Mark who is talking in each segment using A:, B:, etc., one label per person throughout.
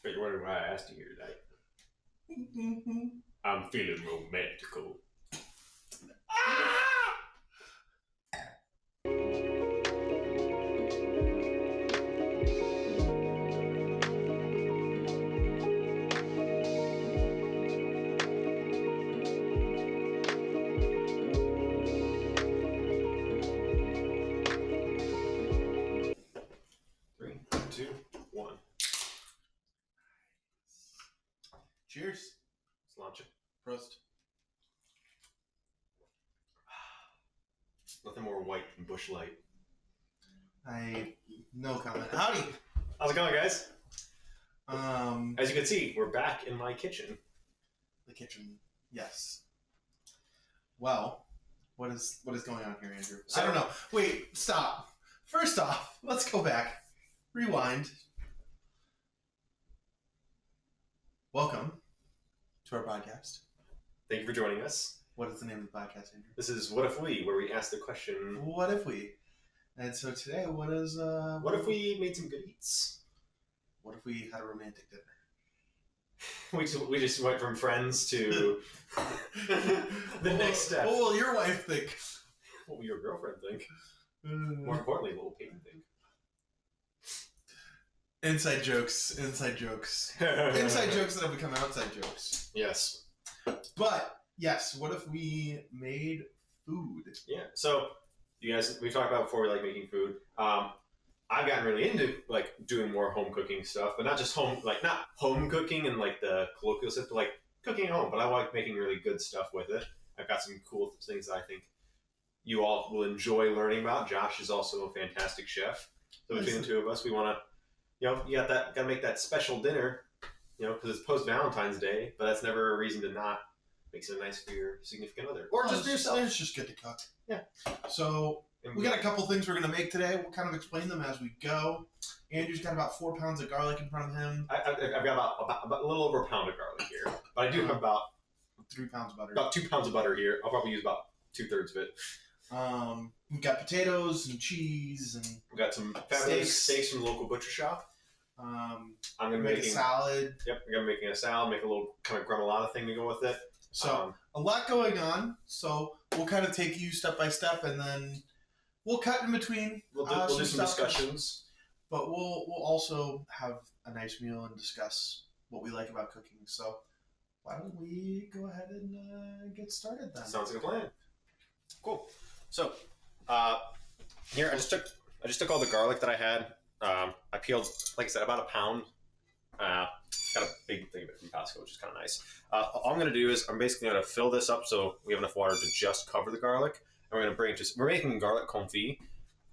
A: But you're wondering why I asked you here tonight. I'm feeling romantical. Three, two, one.
B: Cheers.
A: Let's launch it.
B: Prost.
A: Nothing more white than Busch Light.
B: No comment. Howdy.
A: How's it going, guys?
B: The
A: As you can see, we're back in my kitchen.
B: kitchen. Yes. Well, what is going on here, Andrew?
A: So-
B: I don't know. Wait, stop. First off, let's go back. Rewind. Welcome to our podcast.
A: Thank you for joining us.
B: What is the name of the podcast, Andrew?
A: This is What If We, where we ask the question,
B: What if we? And so today,
A: what if we made some good eats?
B: What if we had a romantic dinner?
A: We just went from friends to the next step.
B: What will your wife think?
A: What will your girlfriend think? More importantly, what will Peyton think?
B: Inside jokes. Inside jokes that have become outside jokes.
A: Yes.
B: But, yes, what if we made food?
A: Yeah. So, you guys, we talked about before we like making food. I've gotten really into like doing more home cooking stuff, but not just not home cooking and like the colloquial stuff, but like cooking at home. But I like making really good stuff with it. I've got some cool things that I think you all will enjoy learning about. Josh is also a fantastic chef. So between the two of us, we want to, you got to make that special dinner, because it's post Valentine's Day, but that's never a reason to not make something nice for your significant other. Or just do yourself.
B: It's just good to cook.
A: Yeah.
B: So, we got a couple things we're going to make today. We'll kind of explain them as we go. Andrew's got about 4 pounds of garlic in front of him.
A: I've got about a little over a pound of garlic here, but I do have about
B: 3 pounds of butter.
A: About 2 pounds of butter here. I'll probably use about 2/3 of it.
B: We've got potatoes and cheese and
A: We've got some fabulous steaks from the local butcher shop.
B: I'm
A: I'm gonna
B: make a salad.
A: Yep, I'm gonna making a salad. Make a little kind of gremolata thing to go with it.
B: So a lot going on. So we'll kind of take you step by step, and then we'll cut in between.
A: We'll do some discussions.
B: But we'll also have a nice meal and discuss what we like about cooking. So why don't we go ahead and get started then?
A: Sounds like a plan. Cool. So here I just took all the garlic that I had. I peeled, like I said, about a pound. Got a big thing of it from Costco, which is kind of nice. All I'm going to do is I'm basically going to fill this up so we have enough water to just cover the garlic. And we're going to we're making garlic confit.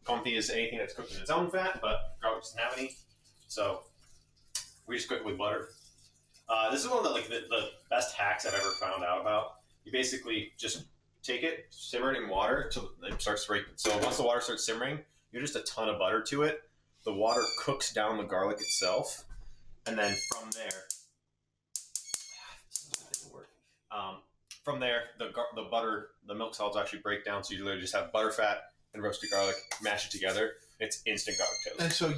A: Confit is anything that's cooked in its own fat, but garlic doesn't have any. So we just cook it with butter. This is one of the best hacks I've ever found out about. You basically just take it, simmer it in water till it starts breaking. So once the water starts simmering, you're just a ton of butter to it. The water cooks down the garlic itself, and then from there, from there, the butter, the milk solids actually break down. So you literally just have butter, fat, and roasted garlic, mash it together. It's instant garlic toast.
B: And so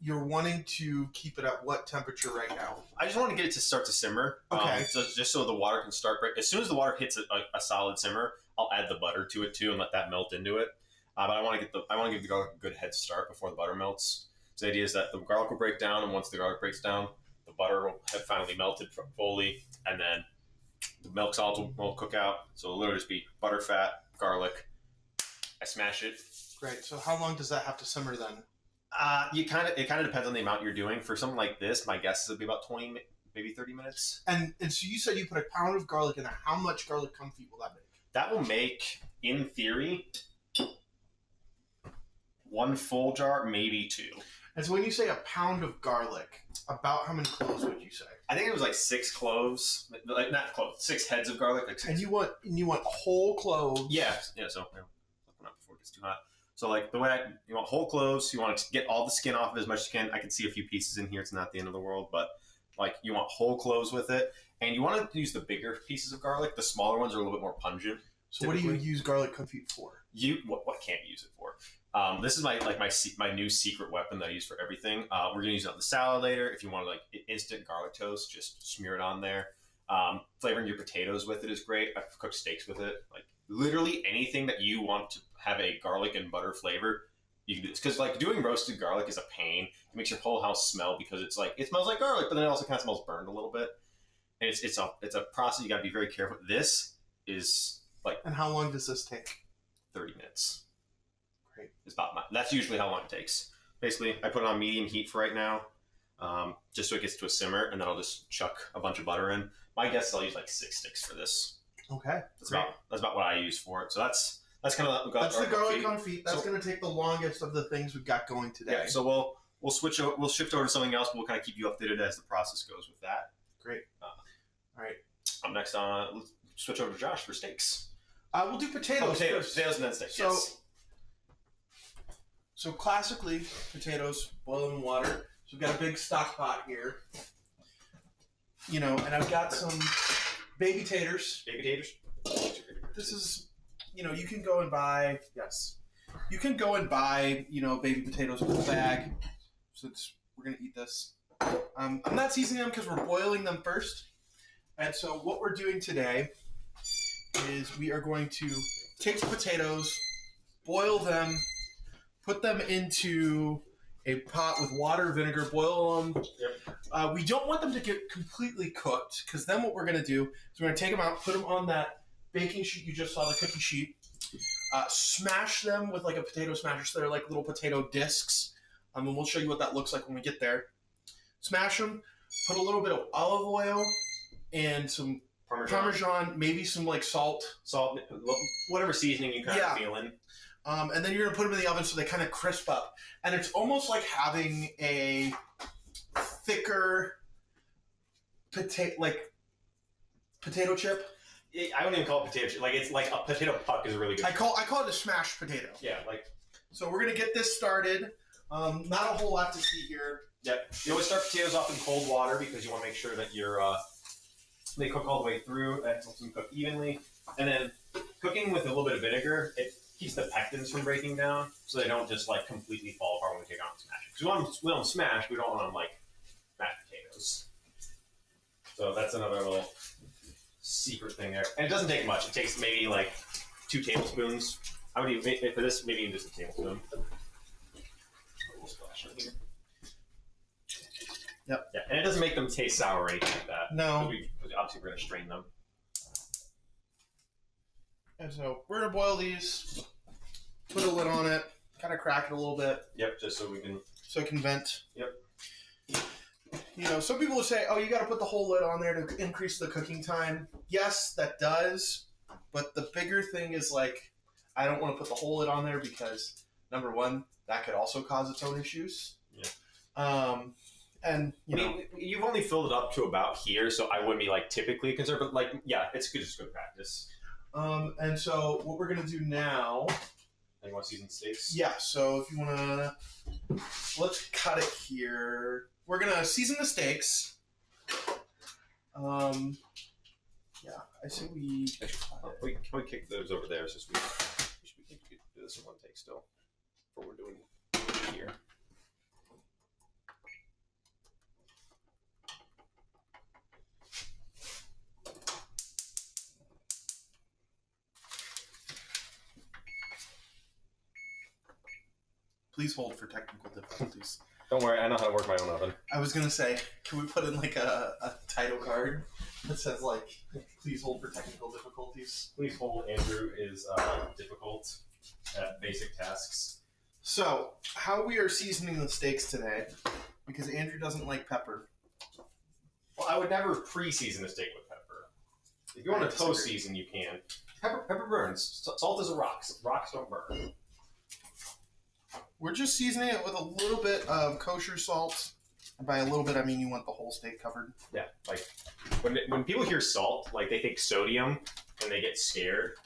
B: you're wanting to keep it at what temperature right now?
A: I just want to get it to start to simmer.
B: Okay.
A: Just so the water can start break. As soon as the water hits a solid simmer, I'll add the butter to it too and let that melt into it. But I want to give the garlic a good head start before the butter melts. So the idea is that the garlic will break down, and once the garlic breaks down, the butter will have finally melted fully, and then the milk solids will cook out. So it'll literally just be butter, fat, garlic. I smash it.
B: Great. So how long does that have to simmer then?
A: It kind of depends on the amount you're doing. For something like this, my guess is it'll be about 20, maybe 30 minutes.
B: And so you said you put a pound of garlic in there. How much garlic confit will that make?
A: That will make, in theory, 1 full jar, maybe 2.
B: And so when you say a pound of garlic, about how many cloves would you say?
A: I think it was like 6 cloves, like not cloves, 6 heads of garlic. Like 6.
B: And you want whole cloves?
A: Yeah. So looking up before it gets too hot. So like the way you want whole cloves, you want to get all the skin off of it as much as you can. I can see a few pieces in here. It's not the end of the world, but like you want whole cloves with it, and you want to use the bigger pieces of garlic. The smaller ones are a little bit more pungent.
B: So what do you use garlic confit for?
A: What can't you use it for? This is my new secret weapon that I use for everything. We're gonna use it on the salad later. If you want like instant garlic toast, just smear it on there. Flavoring your potatoes with it is great. I've cooked steaks with it. Like literally anything that you want to have a garlic and butter flavor, you can do this. Because like doing roasted garlic is a pain. It makes your whole house smell because it's like it smells like garlic, but then it also kind of smells burned a little bit. And it's a process you got to be very careful. This is like
B: And how long does this take?
A: 30 minutes.
B: Great.
A: That's usually how long it takes. Basically, I put it on medium heat for right now, just so it gets to a simmer, and then I'll just chuck a bunch of butter in. My guess is I'll use like 6 sticks for this.
B: Okay.
A: That's about what I use for it. So that's kind of
B: That's the garlic confit. That's going to take the longest of the things we've got going today.
A: Yeah. So we'll shift over to something else, but we'll kind of keep you updated as the process goes with that.
B: Great. All right.
A: I'm next on. Let's switch over to Josh for steaks.
B: We'll do potatoes.
A: Potatoes and then steaks. Yes.
B: So classically, potatoes boil in water. So we've got a big stock pot here. You know, and I've got some baby taters.
A: Baby taters.
B: This is, you know, you can go and buy. Yes, you can go and buy, you know, baby potatoes in a bag. So we're gonna eat this. I'm not seasoning them because we're boiling them first. And so what we're doing today is we are going to take the potatoes, boil them, put them into a pot with water, vinegar, boil them.
A: Yep.
B: We don't want them to get completely cooked because then what we're going to do is we're going to take them out, put them on that baking sheet you just saw, the cookie sheet, smash them with like a potato smasher so they're like little potato discs. And we'll show you what that looks like when we get there. Smash them, put a little bit of olive oil and some Parmesan, maybe some like salt,
A: whatever seasoning you kind of feeling.
B: And then you're gonna put them in the oven so they kind of crisp up, and it's almost like having a thicker potato chip.
A: I don't even call it potato chip. Like it's like a potato puck is really good.
B: I call it a smashed potato.
A: Yeah, like.
B: So we're gonna get this started. Not a whole lot to see here.
A: Yep. You always start potatoes off in cold water because you want to make sure that they cook all the way through. That helps them cook evenly. And then cooking with a little bit of vinegar, it keeps the pectins from breaking down, so they don't just like completely fall apart when we take them out and smash it. Because we want them smashed, we don't want them like mashed potatoes. So that's another little secret thing there. And it doesn't take much. It takes maybe like 2 tablespoons. I would even for this maybe even just a tablespoon. A little splash in here.
B: Yep.
A: Yeah, and it doesn't make them taste sour or anything like that.
B: No.
A: Obviously, we're going to strain them.
B: And so we're gonna boil these. Put a lid on it. Kind of crack it a little bit.
A: Yep, just so
B: it can vent.
A: Yep.
B: You know, some people will say, "Oh, you got to put the whole lid on there to increase the cooking time." Yes, that does. But the bigger thing is like, I don't want to put the whole lid on there because number one, that could also cause its own issues.
A: Yeah.
B: And you know,
A: you've only filled it up to about here, so I wouldn't be like typically concerned. But like, yeah, it's just good practice.
B: And so what we're gonna do now.
A: You want to season steaks?
B: Yeah. So if you wanna, let's cut it here. We're gonna season the steaks. Yeah, I say we.
A: Can we kick those over there? Since we should do this in one take still. For what we're doing here.
B: Please hold for technical difficulties.
A: Don't worry, I know how to work my own oven.
B: I was gonna say, can we put in like a title card that says like, "Please hold for technical difficulties"?
A: Please hold. Andrew is difficult at basic tasks.
B: So, how we are seasoning the steaks today, because Andrew doesn't like pepper.
A: Well, I would never pre-season a steak with pepper. If you want to post-season, you can. Pepper burns. Salt is a rock. Rocks don't burn.
B: We're just seasoning it with a little bit of kosher salt. And by a little bit, I mean you want the whole steak covered.
A: Yeah, like when people hear salt, like they think sodium, and they get scared.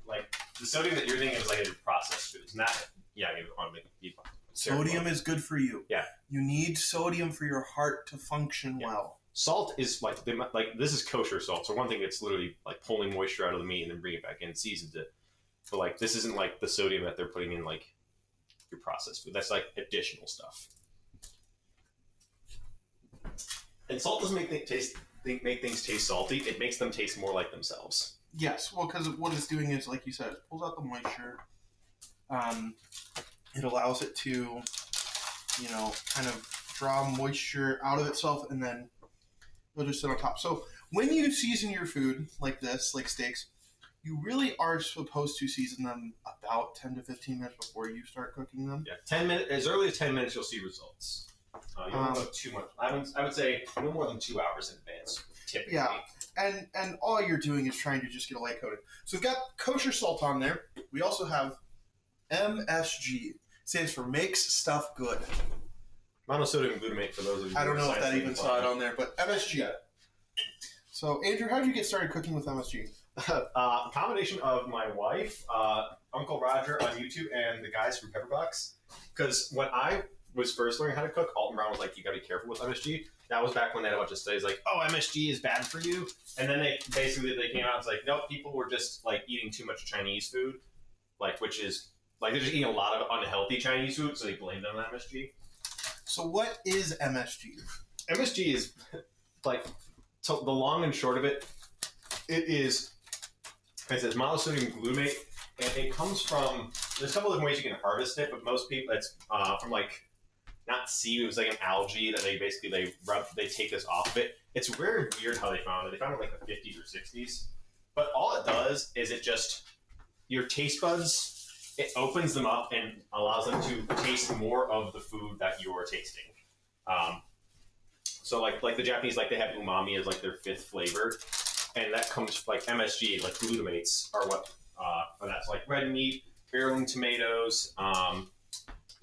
A: Like the sodium that you're thinking is like a processed food. It's not. Yeah, I mean,
B: sodium is good for you.
A: Yeah,
B: you need sodium for your heart to function well.
A: Salt is like this is kosher salt. So one thing that's literally like pulling moisture out of the meat and then bringing it back in, seasons it. But like this isn't like the sodium that they're putting in like your processed food. That's like additional stuff. And salt doesn't make things taste salty. It makes them taste more like themselves.
B: Yes, well, because what it's doing is, like you said, it pulls out the moisture. It allows it to, you know, kind of draw moisture out of itself, and then it'll just sit on top. So when you season your food like this, like steaks, you really are supposed to season them about 10 to 15 minutes before you start cooking them.
A: Yeah, 10 minutes. As early as 10 minutes, you'll see results. You don't go too much. I would say no more than 2 hours in advance, typically.
B: Yeah, and all you're doing is trying to just get a light coating. So we've got kosher salt on there. We also have MSG. Stands for Makes Stuff Good.
A: Monosodium glutamate, for those of you.
B: I don't know if that even saw it on there, but MSG.
A: Yeah.
B: So Andrew, how did you get started cooking with MSG?
A: A combination of my wife, Uncle Roger on YouTube, and the guys from Pepperbox. Because when I was first learning how to cook, Alton Brown was like, "You gotta be careful with MSG." That was back when they had a bunch of studies like, "Oh, MSG is bad for you," and then they came out and was like, "Nope, people were just like eating too much Chinese food, like which is like they're just eating a lot of unhealthy Chinese food, so they blamed it on MSG."
B: So what is MSG?
A: MSG is like the long and short of it. It is. It says monosodium glutamate, and it comes from. There's a couple of ways you can harvest it, but most people it's from like not seaweed. It was like an algae that they take this off of it. It's very weird how they found it. They found it like the 50s or 60s, but all it does is it just your taste buds. It opens them up and allows them to taste more of the food that you're tasting. So like the Japanese, like they have umami as like their fifth flavor, and that comes like MSG, like glutamates are what that's like red meat, heirloom tomatoes,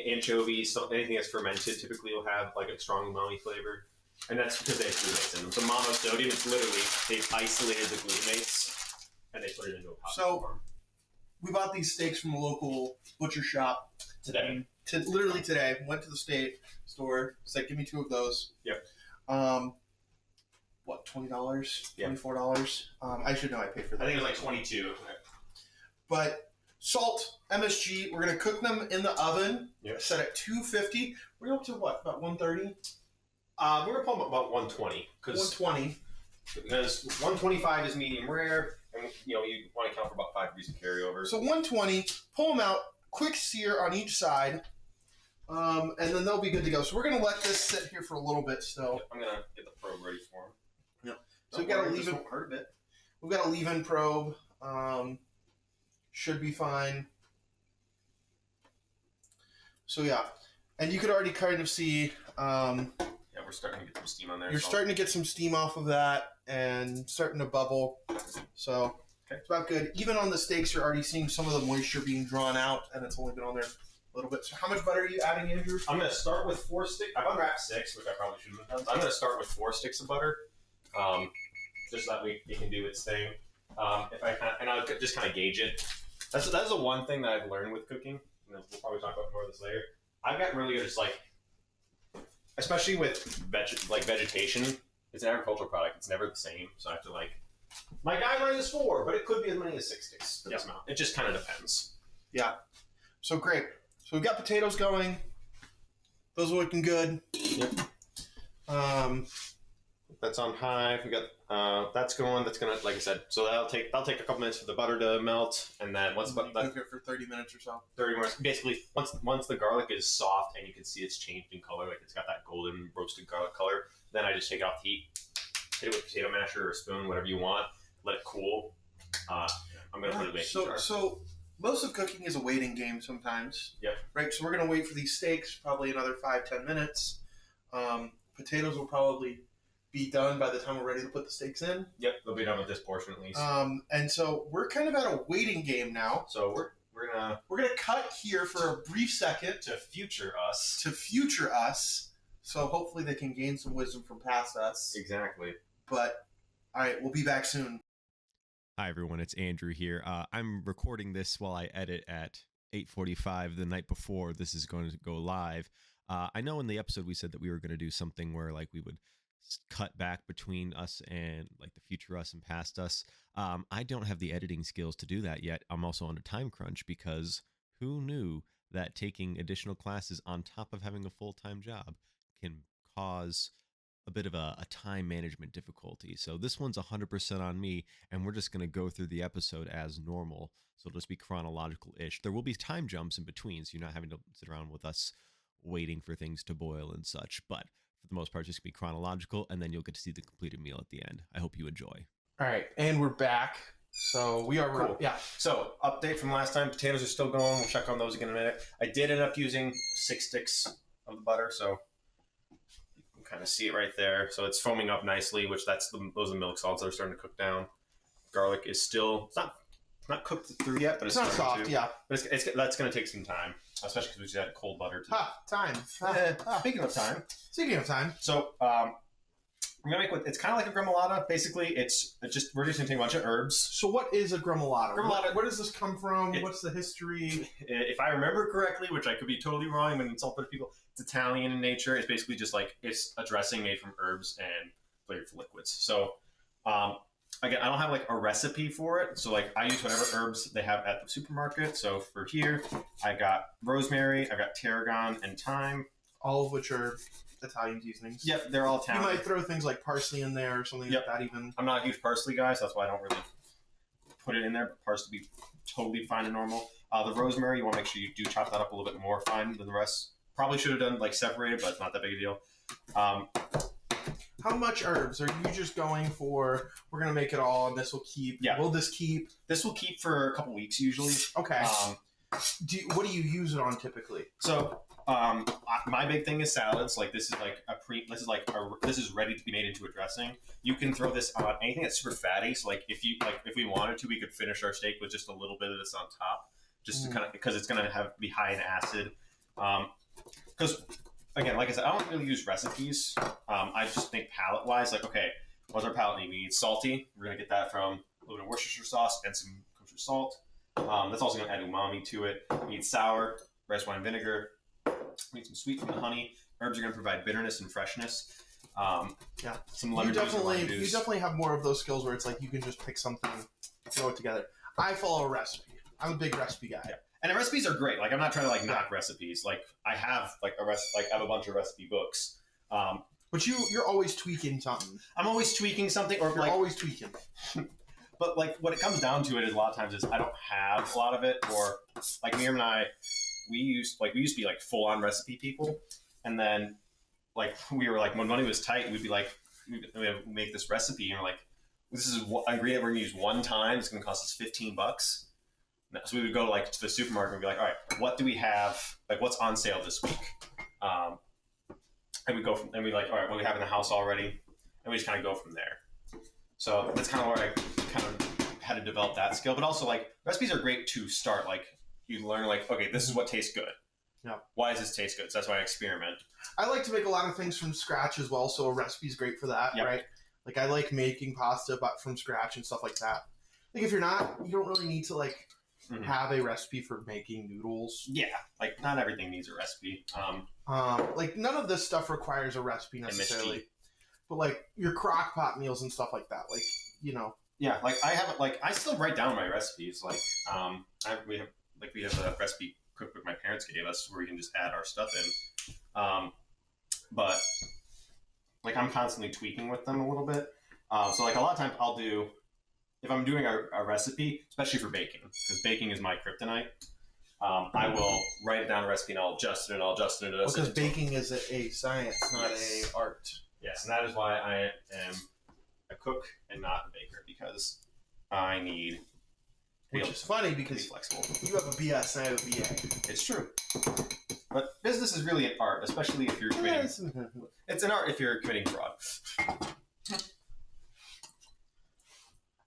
A: anchovies, so anything that's fermented typically will have like a strong umami flavor, and that's because they have glutamates in them. So monosodium, it's literally they've isolated the glutamates and they put it into a powder form.
B: We bought these steaks from a local butcher shop
A: Today.
B: Literally today. Went to the state store. Said, "Give me 2 of those."
A: Yep.
B: What, $20?
A: Yeah.
B: $24? I should know I paid for that.
A: I think it was like 22.
B: But salt, MSG, we're going to cook them in the oven.
A: Yep.
B: Set at 250. We're up to what, about 130?
A: We were pulling about 120.
B: 120.
A: Because 125 is medium rare, and you want to count for about 5 degrees of carryover.
B: So 120, pull them out, quick sear on each side, and then they'll be good to go. So we're going to let this sit here for a little bit still.
A: I'm going to get the probe ready for them.
B: Yep. So we've got a leave-in.
A: Hurt a bit.
B: We've got a leave-in probe. Should be fine. So yeah, and you could already kind of see.
A: Yeah, we're starting to get some steam on there.
B: You're starting to get some steam off of that and starting to bubble. So It's about good. Even on the steaks, you're already seeing some of the moisture being drawn out, and it's only been on there a little bit. So how much butter are you adding, Andrew?
A: I'm going to start with 4 sticks. I've unwrapped 6, which I probably shouldn't have done. So I'm going to start with 4 sticks of butter, just so that it can do its thing. And I'll just kind of gauge it. That's the one thing that I've learned with cooking. We'll probably talk about more of this later. I've gotten really good at especially with vegetation. It's an agricultural product. It's never the same. So I have to my guideline is 4, but it could be as many as 6 sticks for this amount. It just kind of depends.
B: Yeah. So great. So we've got potatoes going. Those are looking good.
A: Yep. That's on high. We got that's going. That's gonna, like I said. So that'll take a couple minutes for the butter to melt, and then once
B: cook it for 30 minutes or so.
A: 30 minutes. Basically, once the garlic is soft and you can see it's changed in color, like it's got that golden roasted garlic color, then I just take it off the heat, hit it with a potato masher or a spoon, whatever you want. Let it cool. I'm gonna put it in a mason jar.
B: So most of cooking is a waiting game sometimes.
A: Yep.
B: Right. So we're gonna wait for these steaks probably another 5-10 minutes. Potatoes will probably be done by the time we're ready to put the steaks in.
A: Yep, they'll be done with this portion at least.
B: And so we're kind of at a waiting game now.
A: So we're
B: gonna cut here for a brief second
A: to future us.
B: So hopefully they can gain some wisdom from past us.
A: Exactly.
B: But all right, we'll be back soon.
C: Hi everyone, it's Andrew here. I'm recording this while I edit at 8:45 the night before this is going to go live. I know in the episode we said that we were going to do something where we would cut back between us and the future us and past us. I don't have the editing skills to do that yet. I'm also on a time crunch because who knew that taking additional classes on top of having a full-time job can cause a bit of a time management difficulty. So this one's 100% on me, and we're just going to go through the episode as normal. So it'll just be chronological-ish. There will be time jumps in between, so you're not having to sit around with us waiting for things to boil and such. But for the most part, it's just going to be chronological, and then you'll get to see the completed meal at the end. I hope you enjoy.
B: All right, and we're back. So we are
A: Cool.
B: yeah.
A: So, update from last time. Potatoes are still going. We'll check on those again in a minute. I did end up using 6 sticks of the butter, so you can kind of see it right there. So it's foaming up nicely, which those are the milk solids that are starting to cook down. Garlic is still it's not cooked through yet, but
B: It's not
A: starting
B: soft,
A: to.
B: yeah.
A: But that's going to take some time, especially because we just had cold butter too.
B: Time.
A: Speaking of time,
B: Speaking of time,
A: so I'm gonna make it's kind of like a gremolata. Basically, we're just gonna take a bunch of herbs.
B: so what is a gremolata?
A: Gremolata-
B: Where does this come from? What's the history?
A: If I remember correctly, which I could be totally wrong, I'm gonna insult other people. It's Italian in nature. It's basically just like it's a dressing made from herbs and flavored liquids. So, again, I don't have like a recipe for it. So like I use whatever herbs they have at the supermarket. So for here, I got rosemary, I got tarragon and thyme.
B: All of which are Italian seasonings.
A: Yep, they're all
B: You
A: Italian.
B: might throw things like parsley in there or something
A: Yep.
B: like that even.
A: I'm not a huge parsley guy, so that's why I don't really put it in there. But parsley be totally fine and normal. The rosemary, you want to make sure you do chop that up a little bit more fine than the rest. Probably should have done like separated, but it's not that big a deal.
B: How much herbs are you just going for? We're gonna make it all, and this will keep.
A: Yeah.
B: Will this keep?
A: This will keep for a couple weeks usually.
B: Okay.
A: Um,
B: What do you use it on typically?
A: So my big thing is salads. Like this is like this is ready to be made into a dressing. You can throw this on anything that's super fatty. So like if we wanted to, we could finish our steak with just a little bit of this on top, just to kind of because it's gonna be high in acid. Because again, like I said, I don't really use recipes. I just think palate wise, like okay, what's our palate need? We need salty. We're gonna get that from a little bit of Worcestershire sauce and some kosher salt. That's also going to add umami to it. We need sour, rice wine vinegar. We need some sweet from the honey. Herbs are going to provide bitterness and freshness.
B: Yeah.
A: Some lemon juice or lime
B: You
A: juice.
B: definitely have more of those skills where it's like you can just pick something, throw it together. I follow a recipe. I'm a big recipe guy.
A: Yeah. And the recipes are great. Like I'm not trying to like knock recipes. Like I have like I have a bunch of recipe books.
B: But you're always tweaking something.
A: I'm always tweaking something or
B: You're
A: like
B: always tweaking.
A: But like what it comes down to it is a lot of times is I don't have a lot of it, or like Miriam and I, we used to be like full on recipe people, and then like we were like when money was tight, we'd be like we make this recipe and we're like this is an ingredient we're gonna use one time. It's gonna cost us $15. So we would go like to the supermarket and be like, all right, what do we have? Like what's on sale this week? And we go from and we like all right, what do we have in the house already, and we just kind of go from there. So that's kind of where I kind of had to develop that skill. But also, like, recipes are great to start. Like, you learn, like, okay, this is what tastes good.
B: Yeah.
A: Why does this taste good? So that's why I experiment.
B: I like to make a lot of things from scratch as well, so a recipe's great for that,
A: Yep.
B: right? Like, I like making pasta but from scratch and stuff like that. Like, if you're not, you don't really need to, like,
A: Mhm.
B: have a recipe for making noodles.
A: Yeah. Like, not everything needs a recipe.
B: Like, none of this stuff requires a recipe necessarily.
A: MSG.
B: But, like, your crock pot meals and stuff like that, like, you know.
A: Yeah. Like, I haven't, like, I still write down my recipes. Like, we have a recipe cookbook my parents gave us where we can just add our stuff in. But, like, I'm constantly tweaking with them a little bit. So, like, a lot of times I'll do, if I'm doing a recipe, especially for baking, because baking is my kryptonite, I will write it down a recipe and I'll adjust it and I'll adjust it.
B: Because baking is a science, not
A: Yes.
B: a art.
A: Yes, and that is why I am a cook and not a baker, because I need to be
B: Which
A: able
B: is funny
A: to be
B: because
A: flexible.
B: you have a BS and I have a BA.
A: It's true. But business is really an art, especially if you're committing. It's an art if you're committing fraud.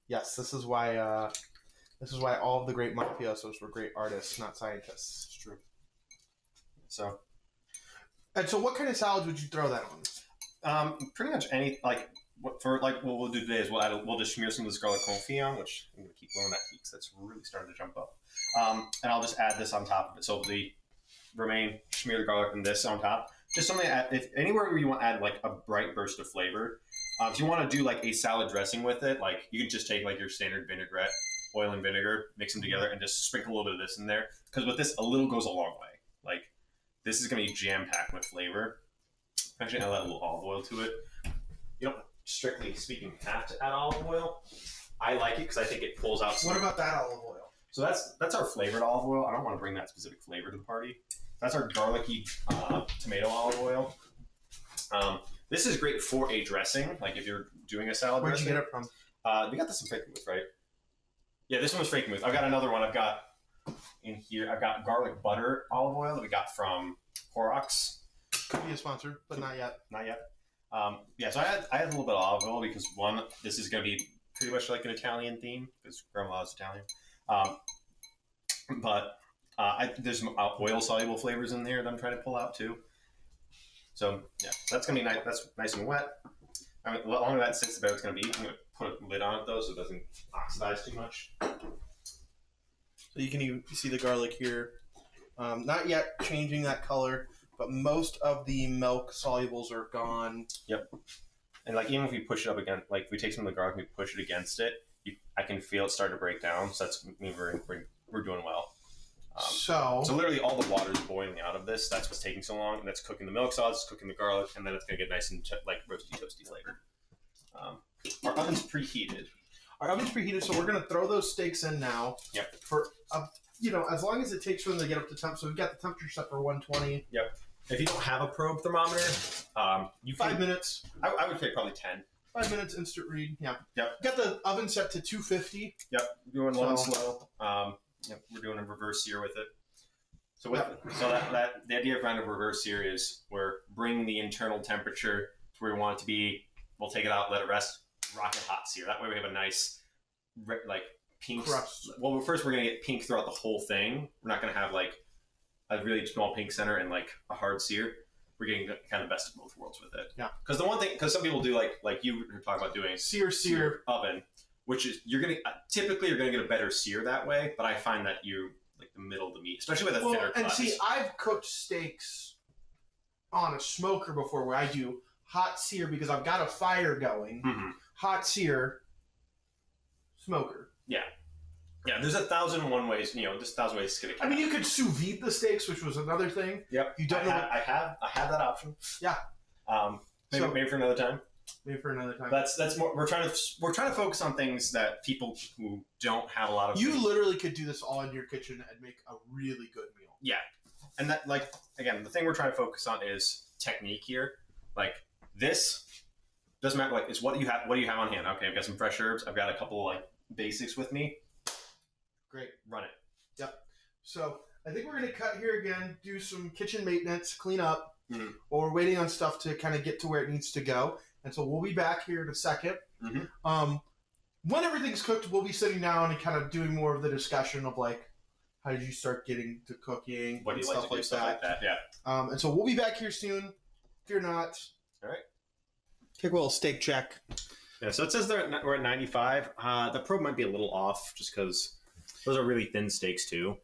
B: Yes, this is why all of the great mafiosos were great artists, not scientists.
A: It's true. So,
B: And so, what kind of salads would you throw that on?
A: pretty much any what we'll do today is we'll just smear some of this garlic confit, which I'm gonna keep blowing that heat because that's really starting to jump up. And I'll just add this on top of it. So the smear the garlic and this on top. Just something to add, if anywhere where you want to add like a bright burst of flavor. If you want to do like a salad dressing with it, like you can just take like your standard vinaigrette, oil and vinegar, mix them together, and just sprinkle a little bit of this in there. Because with this, a little goes a long way. Like, this is going to be jam-packed with flavor. Actually, I'll add a little olive oil to it. You don't, strictly speaking, have to add olive oil. I like it because I think it pulls out some...
B: What about that olive oil?
A: So that's our flavored olive oil. I don't want to bring that specific flavor to the party. That's our garlicky tomato olive oil. This is great for a dressing, like if you're doing a salad
B: Where'd
A: dressing.
B: you get it from?
A: We got this from Frankenmuth, right? Yeah, this one was Frankenmuth. I've got another one. I've got in here. I've got garlic butter olive oil that we got from Horrocks.
B: Could be a sponsor, but not yet.
A: Not yet. Yeah, so I had a little bit of olive oil because one, this is going to be pretty much like an Italian theme because Grandma is Italian. But there's some oil soluble flavors in there that I'm trying to pull out too. So yeah, that's gonna be nice. That's nice and wet. I mean, the longer that sits, the better it's gonna be. I'm gonna put a lid on it though, so it doesn't oxidize too much.
B: So you can even see the garlic here. Not yet changing that color, but most of the milk solubles are gone.
A: Yep. And like even if we push it up again, like if we take some of the garlic and we push it against it, I can feel it start to break down. So that's mean we're doing well. So literally all the water is boiling out of this. That's what's taking so long, and that's cooking the milk sauce, cooking the garlic, and then it's gonna get nice and like roasty toasty flavor. Our oven's preheated.
B: So we're gonna throw those steaks in now.
A: Yep.
B: For as long as it takes for them to get up to temp. So we've got the temperature set for 120.
A: Yep. If you don't have a probe thermometer, you
B: 5 minutes.
A: I would say probably 10.
B: 5 minutes instant read. Yeah.
A: Yep.
B: Got the oven set to 250.
A: Yep. Doing low and slow. Yep. We're doing a reverse sear with it. So the idea around a reverse sear is we're bringing the internal temperature to where we want it to be. We'll take it out, let it rest, rocket hot sear. That way we have a nice like pink
B: crust.
A: Well, first we're gonna get pink throughout the whole thing. We're not gonna have like a really small pink center and like a hard sear. We're getting kind of best of both worlds with it.
B: Yeah.
A: Because some people do like you were talking about doing
B: sear
A: oven, which is you're gonna get a better sear that way. But I find that you like the middle of the meat, especially with a thinner
B: and
A: crust.
B: see, I've cooked steaks on a smoker before where I do hot sear because I've got a fire going.
A: Mm-hmm.
B: Hot sear, smoker.
A: Yeah. Yeah, there's 1,001 ways, just 1,000 ways to get it.
B: I mean, you could sous vide the steaks, which was another thing.
A: Yep.
B: You don't know.
A: I have that option.
B: Yeah.
A: Maybe for another time.
B: Maybe for another time.
A: That's more. We're trying to focus on things that people who don't have a lot of.
B: You literally could do this all in your kitchen and make a really good meal.
A: Yeah, and that again, the thing we're trying to focus on is technique here. Like this doesn't matter. Like it's what do you have on hand? Okay, I've got some fresh herbs. I've got a couple like basics with me.
B: Great.
A: Run it.
B: Yep. So I think we're going to cut here again, do some kitchen maintenance, clean up, while we're waiting on stuff to kind of get to where it needs to go. And so we'll be back here in a second.
A: Mm-hmm.
B: When everything's cooked, we'll be sitting down and kind of doing more of the discussion of like, how did you start getting to cooking?
A: What do you like to do? Stuff like that. Yeah.
B: And so we'll be back here soon. Fear not.
A: All right.
B: Take a little steak check.
A: Yeah. So it says we're at 95. The probe might be a little off just because those are really thin steaks too.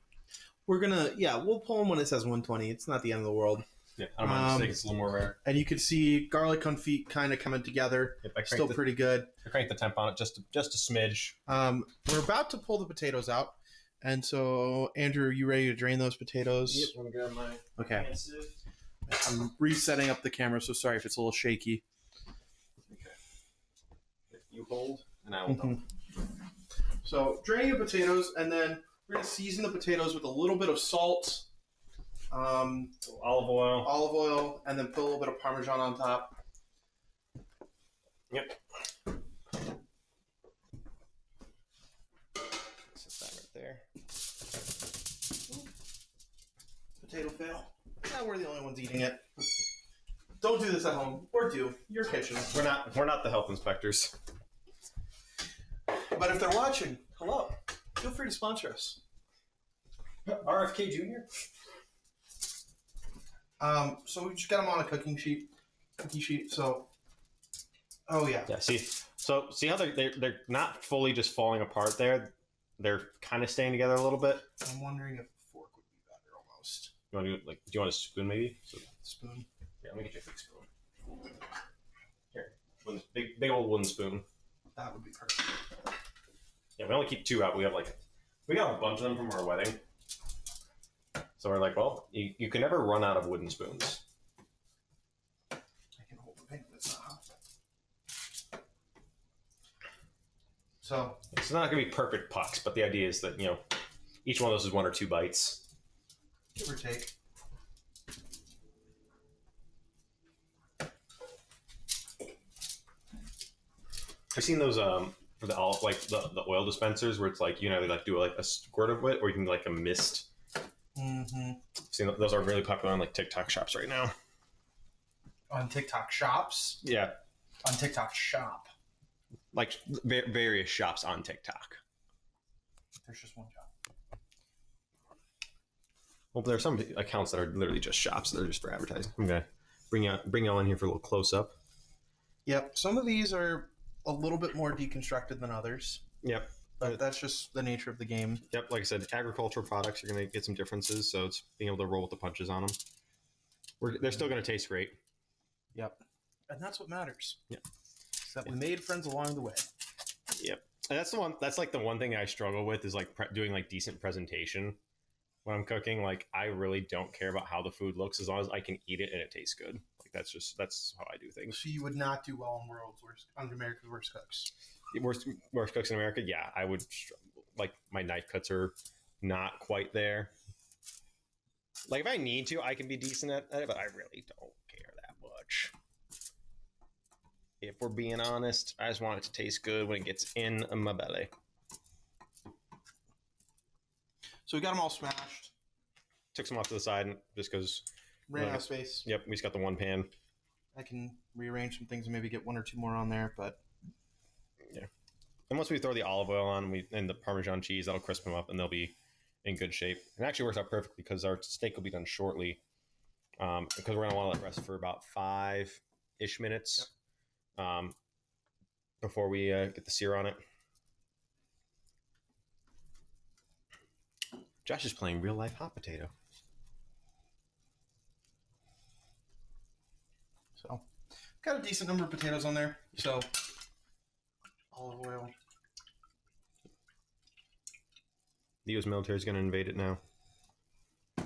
B: We'll pull them when it says 120. It's not the end of the world.
A: Yeah, I don't mind the steak. It's a little more rare.
B: And you can see garlic confit kind of coming together.
A: Yep,
B: Still pretty good.
A: I cranked the temp on it just a smidge.
B: We're about to pull the potatoes out. And so, Andrew, are you ready to drain those potatoes?
A: Yep, I'm going to grab my
B: Okay.
A: hand sieve.
B: I'm resetting up the camera, so sorry if it's a little shaky.
A: Okay. You hold, and I will help.
B: So, drain your potatoes, and then we're going to season the potatoes with a little bit of salt,
A: Olive oil,
B: and then put a little bit of Parmesan on top.
A: Yep. Set that right there.
B: Potato fail. Yeah, we're the only ones eating it. Don't do this at home. Or do. Your kitchen.
A: We're not the health inspectors.
B: But if they're watching, hello. Feel free to sponsor us.
A: RFK Jr.
B: So we just got them on a cookie sheet. So, oh yeah.
A: Yeah. See how they're not fully just falling apart there. They're kind of staying together a little bit.
B: I'm wondering if a fork would be better almost.
A: You want to do you want a spoon maybe?
B: Spoon.
A: Yeah, let me get you a big spoon. Here, big old wooden spoon.
B: That would be perfect.
A: Yeah, we only keep 2 out. We got a bunch of them from our wedding. So we're like, well, you can never run out of wooden spoons.
B: I can hold the pan, but it's not hot. So
A: It's not going to be perfect pucks, but the idea is that, each one of those is 1 or 2 bites.
B: give or take.
A: I've seen those for the olive, like the oil dispensers where it's like you either like do like a squirt of it or you can like a mist.
B: Mm-hmm.
A: See, those are really popular on like TikTok shops right now.
B: On TikTok shops.
A: Yeah,
B: On TikTok shop.
A: like various shops on TikTok.
B: There's just one shop.
A: Well, there are some accounts that are literally just shops that are just for advertising. I'm gonna bring y'all in here for a little close up.
B: Yep. Some of these are a little bit more deconstructed than others,
A: Yep.
B: but that's just the nature of the game.
A: Yep, like I said, agricultural products are going to get some differences, so it's being able to roll with the punches on them. They're still going to taste great.
B: Yep. And that's what matters.
A: Yep.
B: Is that we made friends along the way.
A: Yep, and that's the one. That's like the one thing I struggle with is like doing like decent presentation when I'm cooking. Like I really don't care about how the food looks as long as I can eat it and it tastes good. Like that's how I do things.
B: So you would not do well on America's Worst Cooks.
A: Worst cooks in America, yeah, I would. Like my knife cuts are not quite there. Like if I need to, I can be decent at it, but I really don't care that much. If we're being honest, I just want it to taste good when it gets in my belly.
B: So we got them all smashed.
A: Took some off to the side just because.
B: Ran out of space.
A: Yep, we just got the one pan.
B: I can rearrange some things and maybe get 1 or 2 more on there, but
A: Yeah. And once we throw the olive oil on and the Parmesan cheese, that'll crisp them up and they'll be in good shape. It actually works out perfectly because our steak will be done shortly. Because we're going to want to let it rest for about 5-ish minutes before we get the sear on it. Josh is playing real life hot potato.
B: so got a decent number of potatoes on there. So olive oil.
A: The U.S. military is going to invade it now.
B: Oh,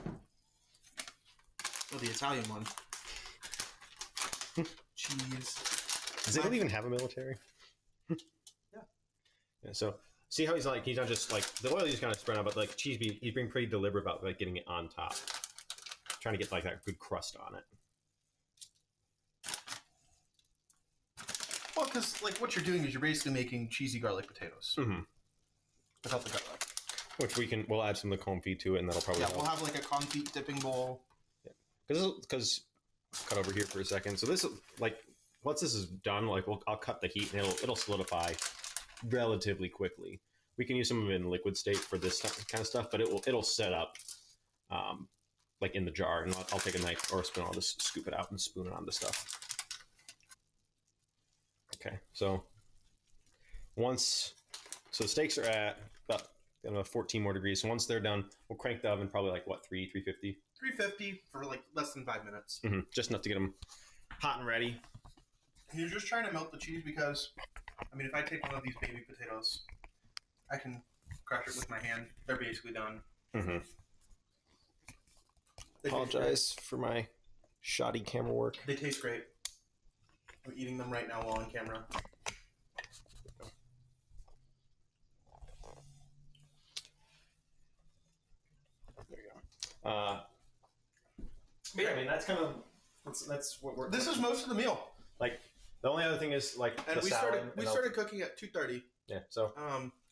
B: the Italian one. Cheese.
A: Does it even have a military?
B: Yeah.
A: Yeah. So see how he's not just like the oil he's kind of spread out, but like cheese, he's being pretty deliberate about like getting it on top, trying to get like that good crust on it.
B: Well, because like what you're doing is you're basically making cheesy garlic potatoes
A: Mm-hmm.
B: without the garlic.
A: Which we'll add some of the confit to it, and that'll probably
B: Yeah,
A: help.
B: we'll have like a confit dipping bowl.
A: Because cut over here for a second. So this, like, once this is done, like I'll cut the heat and it'll solidify relatively quickly. We can use some of it in liquid state for this kind of stuff, but it'll set up like in the jar, and I'll take a knife or a spoon. I'll just scoop it out and spoon it on the stuff. Okay, so the steaks are at about 14 more degrees. So once they're done, we'll crank the oven probably like 350.
B: 350 for like less than 5 minutes.
A: Mm-hmm. Just enough to get them hot and ready.
B: And you're just trying to melt the cheese because, I mean, if I take one of these baby potatoes, I can crush it with my hand. They're basically done.
A: Mm-hmm. Apologize for my shoddy camera work.
B: They taste great. I'm eating them right now while on camera.
A: There you go. Yeah, I mean that's kind of that's what we're.
B: This is most of the meal.
A: Like the only other thing is like
B: And
A: the
B: we
A: salad.
B: started cooking at 2:30.
A: Yeah, so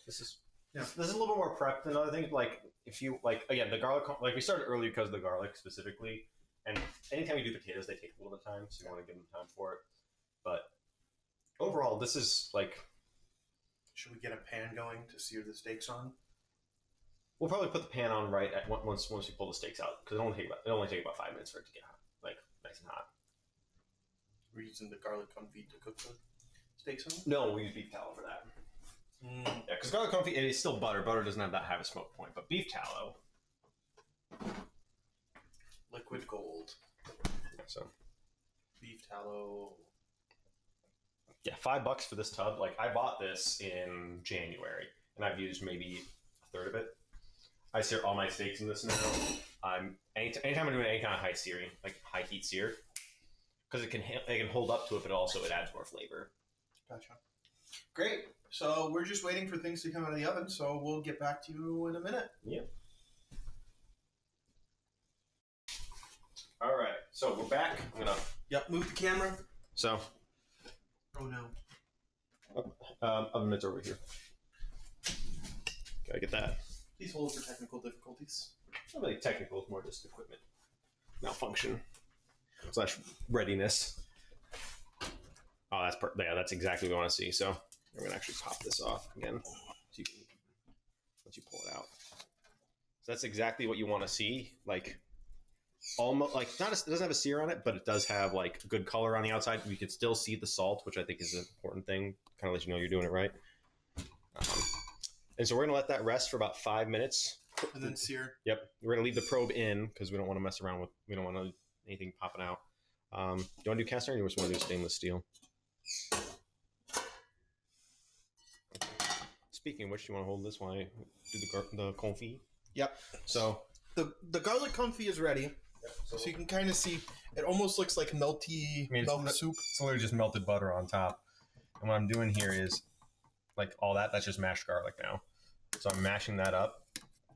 A: this is a little bit more prep than other things. Like if you like again the garlic, like we started early because of the garlic specifically, and anytime you do potatoes, they take a little bit of time, so you want to give them time for it. But overall, this is like.
B: Should we get a pan going to sear the steaks on?
A: We'll probably put the pan on right at once we pull the steaks out because it only take about 5 minutes for it to get hot, like nice and hot.
B: We're using the garlic confit to cook the steaks on?
A: No, we use beef tallow for that. Yeah, because garlic confit it is still butter. Butter doesn't have that high of a smoke point, but beef tallow.
B: Liquid gold.
A: So
B: Beef tallow.
A: yeah, $5 for this tub. Like I bought this in January, and I've used maybe a third of it. I sear all my steaks in this now. Anytime I'm doing any kind of high searing, like high heat sear, because it can hold up to it, but also it adds more flavor.
B: Gotcha. Great. So we're just waiting for things to come out of the oven. So we'll get back to you in a minute.
A: Yep. All right. So we're back. I'm gonna.
B: Yep. Move the camera.
A: So.
B: Oh no.
A: Oven mitts over here. Gotta get that.
B: Please hold for technical difficulties.
A: It's not really technical. It's more just equipment malfunction / readiness. Oh, that's exactly what we want to see. So we're gonna actually pop this off again, so you can once you pull it out. So that's exactly what you want to see. Like almost like it doesn't have a sear on it, but it does have like good color on the outside. You can still see the salt, which I think is an important thing. Kind of let you know you're doing it right. And so we're gonna let that rest for about 5 minutes.
B: And then sear.
A: Yep, we're gonna leave the probe in because we don't want to mess around with. We don't want anything popping out. Do you want to do cast iron, or you just want to do stainless steel? Speaking of which, do you want to hold this while I do the confit?
B: Yep.
A: So
B: the garlic confit is ready. So you can kind of see it almost looks like melty milk soup.
A: It's literally just melted butter on top. And what I'm doing here is like all that's just mashed garlic now. So I'm mashing that up.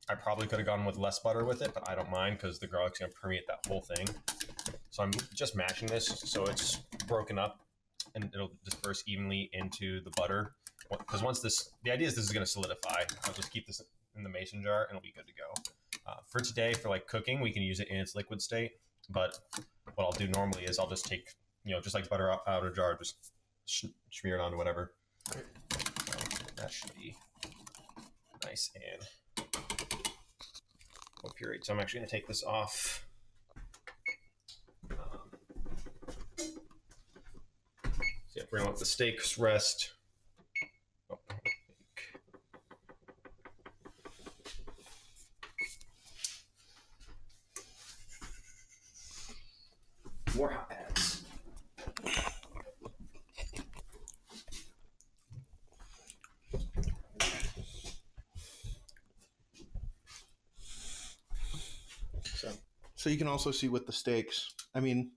A: I probably could have gone with less butter with it, but I don't mind because the garlic's going to permeate that whole thing. So I'm just mashing this so it's broken up and it'll disperse evenly into the butter. Because the idea is this is going to solidify. I'll just keep this in the mason jar and it'll be good to go. For today, for like cooking, we can use it in its liquid state. But what I'll do normally is I'll just take, just like butter out of a jar, just smear it onto whatever. So that should be nice and well pureed. So I'm actually going to take this off. So yeah, we're going to let the steaks rest. Oh, more hot pads.
B: So you can also see with the steaks. I mean,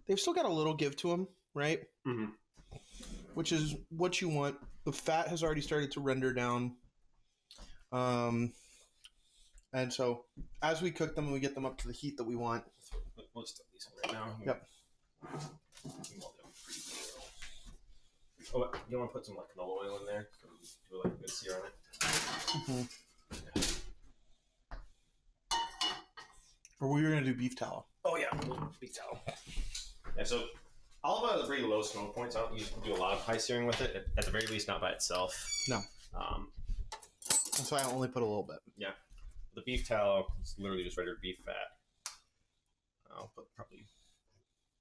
B: they've still got a little give to them, right?
A: Mm-hmm.
B: Which is what you want. The fat has already started to render down. And so as we cook them and we get them up to the heat that we want.
A: We'll just these right now.
B: Yep.
A: Oh, you want to put some like canola oil in there? Do like a good sear on it.
B: Mm-hmm. Or we were going to do beef tallow.
A: Oh yeah, beef tallow. Yeah, so olive oil has very low smoke points. I don't do a lot of high searing with it. At the very least, not by itself.
B: No. That's why I only put a little bit.
A: Yeah. The beef tallow is literally just regular beef fat. I'll put probably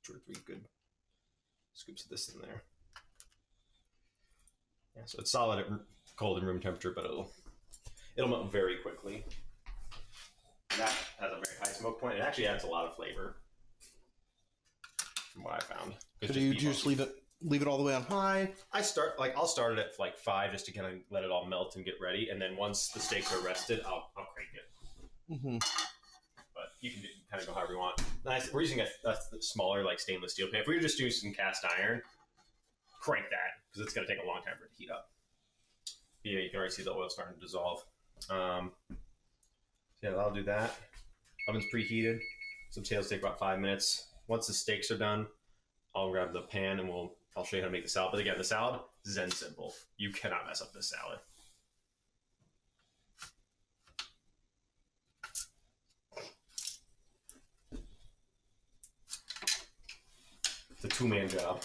A: 2 or 3 good scoops of this in there. Yeah, so it's solid at cold and room temperature, but it'll melt very quickly. That has a very high smoke point. It actually adds a lot of flavor, from what I found.
B: So do you just leave it all the way on high?
A: I'll start it at like 5 just to kind of let it all melt and get ready, and then once the steaks are rested, I'll crank it.
B: Mm-hmm.
A: But you can kind of go however you want. Nice. We're using a smaller like stainless steel pan. If we were just using cast iron, crank that because it's going to take a long time for it to heat up. Yeah, you can already see the oil starting to dissolve. Yeah, I'll do that. Oven's preheated. Some potatoes take about 5 minutes. Once the steaks are done, I'll grab the pan and I'll show you how to make the salad. But again, the salad, zen simple. You cannot mess up this salad. It's a 2-man job.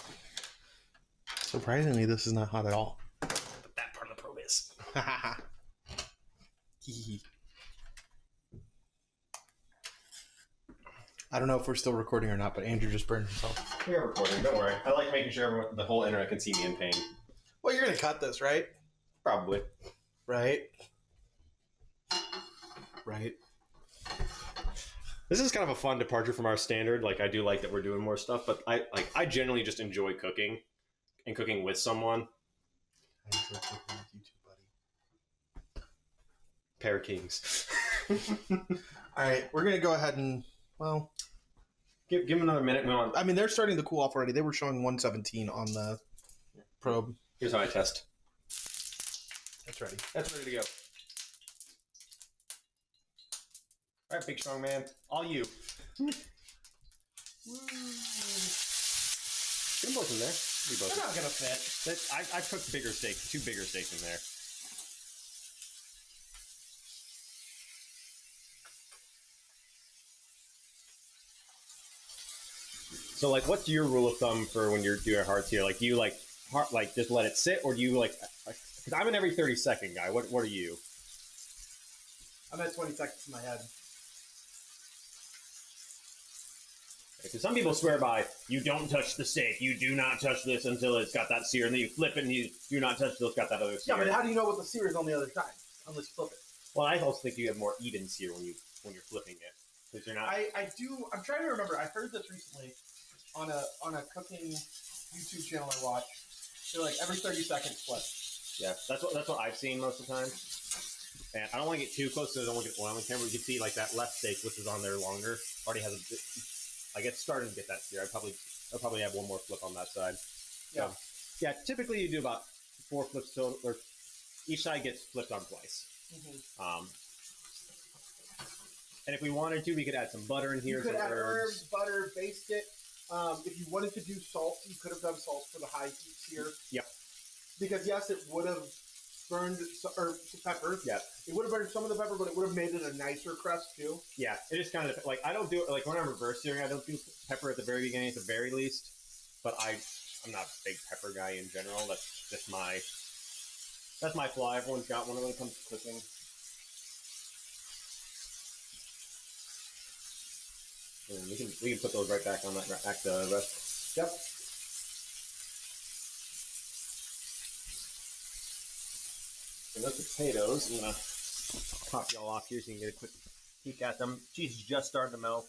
B: Surprisingly, this is not hot at all.
A: But that part of the probe is.
B: I don't know if we're still recording or not, but Andrew just burned himself.
A: We are recording, don't worry. I like making sure the whole internet can see me in pain.
B: Well, you're going to cut this, right?
A: Probably.
B: Right. Right.
A: This is kind of a fun departure from our standard. Like, I do like that we're doing more stuff, but I generally just enjoy cooking and cooking with someone.
B: I enjoy cooking with you too, buddy.
A: Pair of kings.
B: All right, we're gonna go ahead and
A: Give him another minute.
B: I mean, they're starting to cool off already. They were showing 117 on the probe.
A: Here's how I test.
B: That's ready.
A: That's ready to go. All right, big strong man. All you. Get them both in there. Be both.
B: They're not gonna fit.
A: I cooked bigger steaks, 2 bigger steaks in there. So, like, what's your rule of thumb for when you're doing hearts here? Like, do you just let it sit, or do you because I'm an every 30-second guy. What are you?
B: I'm at 20 seconds in my head.
A: Because some people swear by, you don't touch the steak, you do not touch this until it's got that sear, and then you flip it and you do not touch it until it's got that other sear.
B: Yeah, but how do you know what the sear is on the other side? Unless you flip it.
A: Well, I also think you have more even sear when you're flipping it. Because you're not...
B: I do. I'm trying to remember. I heard this recently on a cooking YouTube channel I watch. They're like every 30 seconds flip.
A: Yeah, that's what I've seen most of the time. And I don't want to get too close, so I don't want to get oil on camera. You can see, like, that left steak, which is on there longer, already has a bit... Like, it's starting to get that sear. I'll probably have one more flip on that side.
B: Yeah.
A: Yeah, typically you do about 4 flips total, or each side gets flipped on twice.
B: Mm-hmm.
A: And if we wanted to, we could add some butter in here.
B: You could
A: some
B: add herbs, butter, baste it. If you wanted to do salt, you could have done salt for the high heat sear.
A: Yep.
B: Because, yes, it would have burned or pepper.
A: Yeah.
B: It would have burned some of the pepper, but it would have made it a nicer crust, too.
A: Yeah, it is kind of like I don't do it like when I'm reverse searing. I don't do pepper at the very beginning, at the very least. But I'm not a big pepper guy in general. That's just my flaw. Everyone's got one when it comes to cooking. And we can put those right back on that back to rest.
B: Yep.
A: And those potatoes, I'm gonna pop y'all off here so you can get a quick peek at them. Cheese is just starting to melt.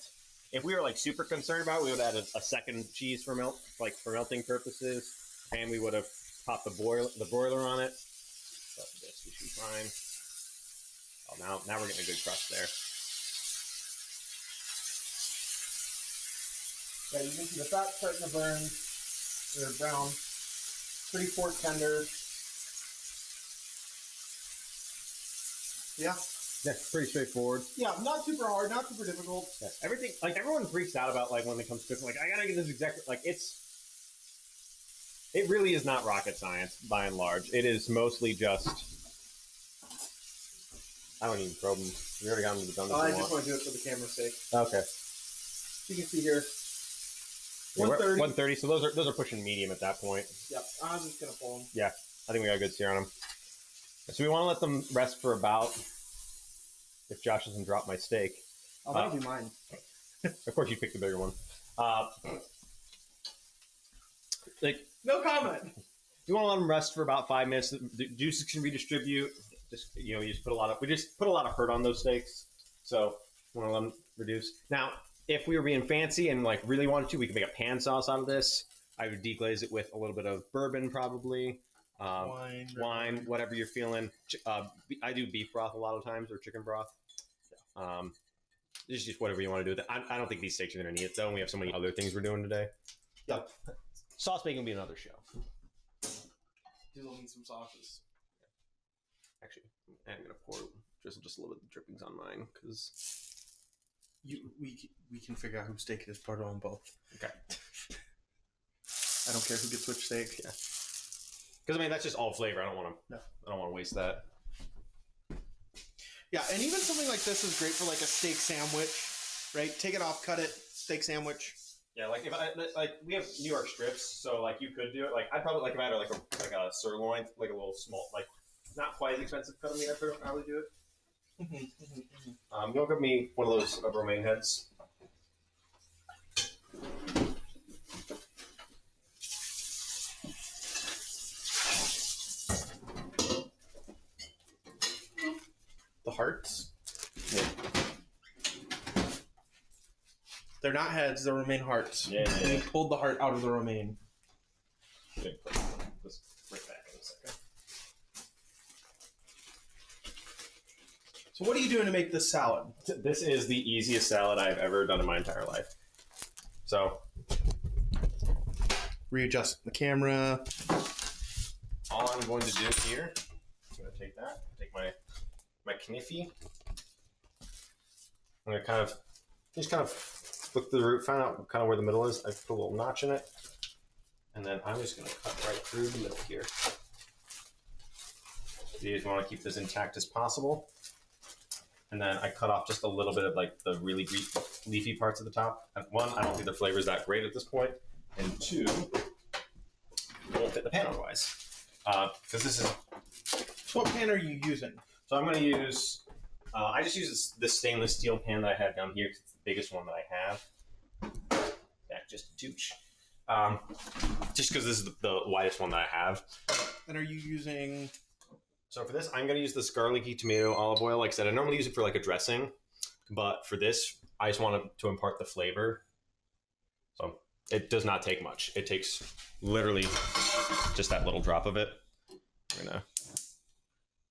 A: If we were like super concerned about it, we would add a second cheese for melting purposes, and we would have popped the broiler on it. But this we should be fine. Oh, now we're getting a good crust there.
B: Yeah, you can see the fat starting to burn. They're brown. Pretty fork tender. Yeah.
A: Yeah, pretty straightforward.
B: Yeah, not super hard, not super difficult.
A: Yeah, everything, like, everyone freaks out about, like, when it comes to cooking, like, I gotta get this exactly, like, it really is not rocket science, by and large. It is mostly just, I don't even probe them. We already got them to the done.
B: I just want to do it for the camera's sake.
A: Okay.
B: You can see here.
A: Yeah,
B: 130.
A: 130, so those are pushing medium at that point.
B: Yep, I'm just going to pull them.
A: Yeah, I think we got a good sear on them. So we want to let them rest for about, if Josh doesn't drop my steak.
B: Oh, that'll be mine.
A: Of course, you picked the bigger one.
B: No comment.
A: You want to let them rest for about 5 minutes. The juices can redistribute. You just put a lot of hurt on those steaks. So you want to let them reduce. Now, if we were being fancy and like really wanted to, we could make a pan sauce out of this. I would deglaze it with a little bit of bourbon, probably. Wine, whatever you're feeling. I do beef broth a lot of times, or chicken broth. It's just whatever you want to do with it. I don't think these steaks are going to need it, though. And we have so many other things we're doing today.
B: Yep.
A: Sauce making will be another show.
B: We'll need some sauces.
A: Actually, I'm going to pour just a little bit of drippings on mine, because...
B: We can figure out whose steak it is, put it on both.
A: Okay.
B: I don't care who gets which steak.
A: Yeah. Because I mean that's just all flavor. I don't want to.
B: No.
A: I don't want to waste that.
B: Yeah, and even something like this is great for like a steak sandwich, right? Take it off, cut it, steak sandwich.
A: Yeah, like we have New York strips, so like you could do it. Like I'd probably if I had like a sirloin, like a little small, like not quite as expensive cut of meat. I'd probably do it. Go get me one of those romaine heads.
B: The hearts?
A: Yeah.
B: They're not heads, they're romaine hearts.
A: Yeah.
B: And he pulled the heart out of the romaine.
A: Let's bring it back in a second.
B: So what are you doing to make this salad?
A: This is the easiest salad I've ever done in my entire life. So
B: Readjust the camera.
A: all I'm going to do here, I'm going to take that, take my kniffy. I'm going to just look through the root, find out kind of where the middle is. I put a little notch in it, and then I'm just going to cut right through the middle here. You just want to keep this intact as possible. And then I cut off just a little bit of like the really leafy parts at the top. And one, I don't think the flavor is that great at this point. And two, it won't fit the pan otherwise. Because this is...
B: So what pan are you using?
A: So I'm going to use... I just use this stainless steel pan that I have down here because it's the biggest one that I have. Back just a touch. Just because this is the widest one that I have.
B: And are you using...
A: So for this, I'm going to use this garlicky tomato olive oil. Like I said, I normally use it for like a dressing, but for this, I just want to impart the flavor. So it does not take much. It takes literally just that little drop of it. I'm going to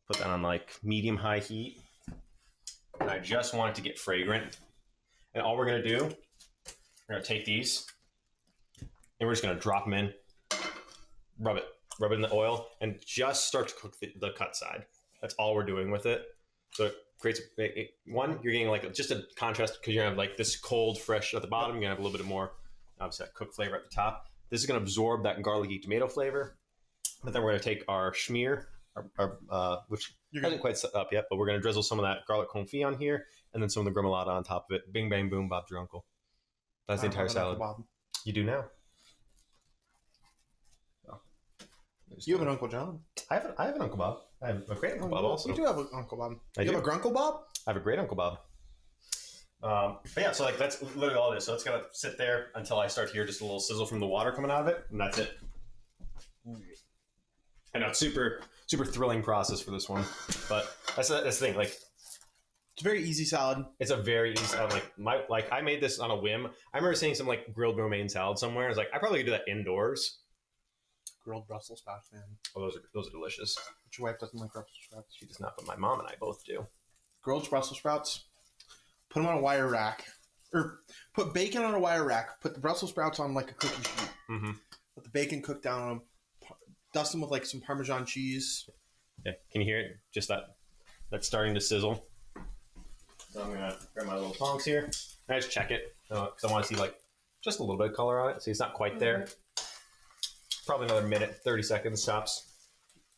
A: put that on like medium-high heat. And I just want it to get fragrant. And all we're going to do, we're going to take these, and we're just going to drop them in, rub it in the oil, and just start to cook the cut side. That's all we're doing with it. So it creates one, you're getting like just a contrast because you're gonna have like this cold, fresh at the bottom. You're gonna have a little bit more, obviously, that cooked flavor at the top. This is gonna absorb that garlicky tomato flavor. But then we're gonna take our schmear, which hasn't quite set up yet, but we're gonna drizzle some of that garlic confit on here, and then some of the gremolata on top of it. Bing, bang, boom, Bob's your uncle. That's the entire salad. You do now.
B: You have an Uncle John.
A: I have an Uncle Bob. I have a great Uncle Bob also.
B: You do have an Uncle Bob.
A: I
B: You
A: do.
B: have a Grunkle Bob?
A: I have a great Uncle Bob. But yeah, so like that's literally all it is. So it's gonna sit there until I start to hear just a little sizzle from the water coming out of it, and that's it. I know it's super thrilling process for this one, but that's the thing. Like
B: It's a very easy salad.
A: it's a very easy salad. Like I made this on a whim. I remember seeing some like grilled romaine salad somewhere. I was like, I probably could do that indoors.
B: Grilled Brussels sprouts, man.
A: Oh, those are delicious.
B: But your wife doesn't like Brussels sprouts.
A: She does not, but my mom and I both do.
B: Grilled Brussels sprouts. Put them on a wire rack. Or put bacon on a wire rack. Put the Brussels sprouts on like a cookie sheet.
A: Mm-hmm.
B: Let the bacon cook down on them. Dust them with like some Parmesan cheese.
A: Yeah, can you hear it? Just that's starting to sizzle. So I'm gonna grab my little tongs here. I just check it because I want to see like just a little bit of color on it. See, it's not quite there. Probably another minute, 30 seconds tops.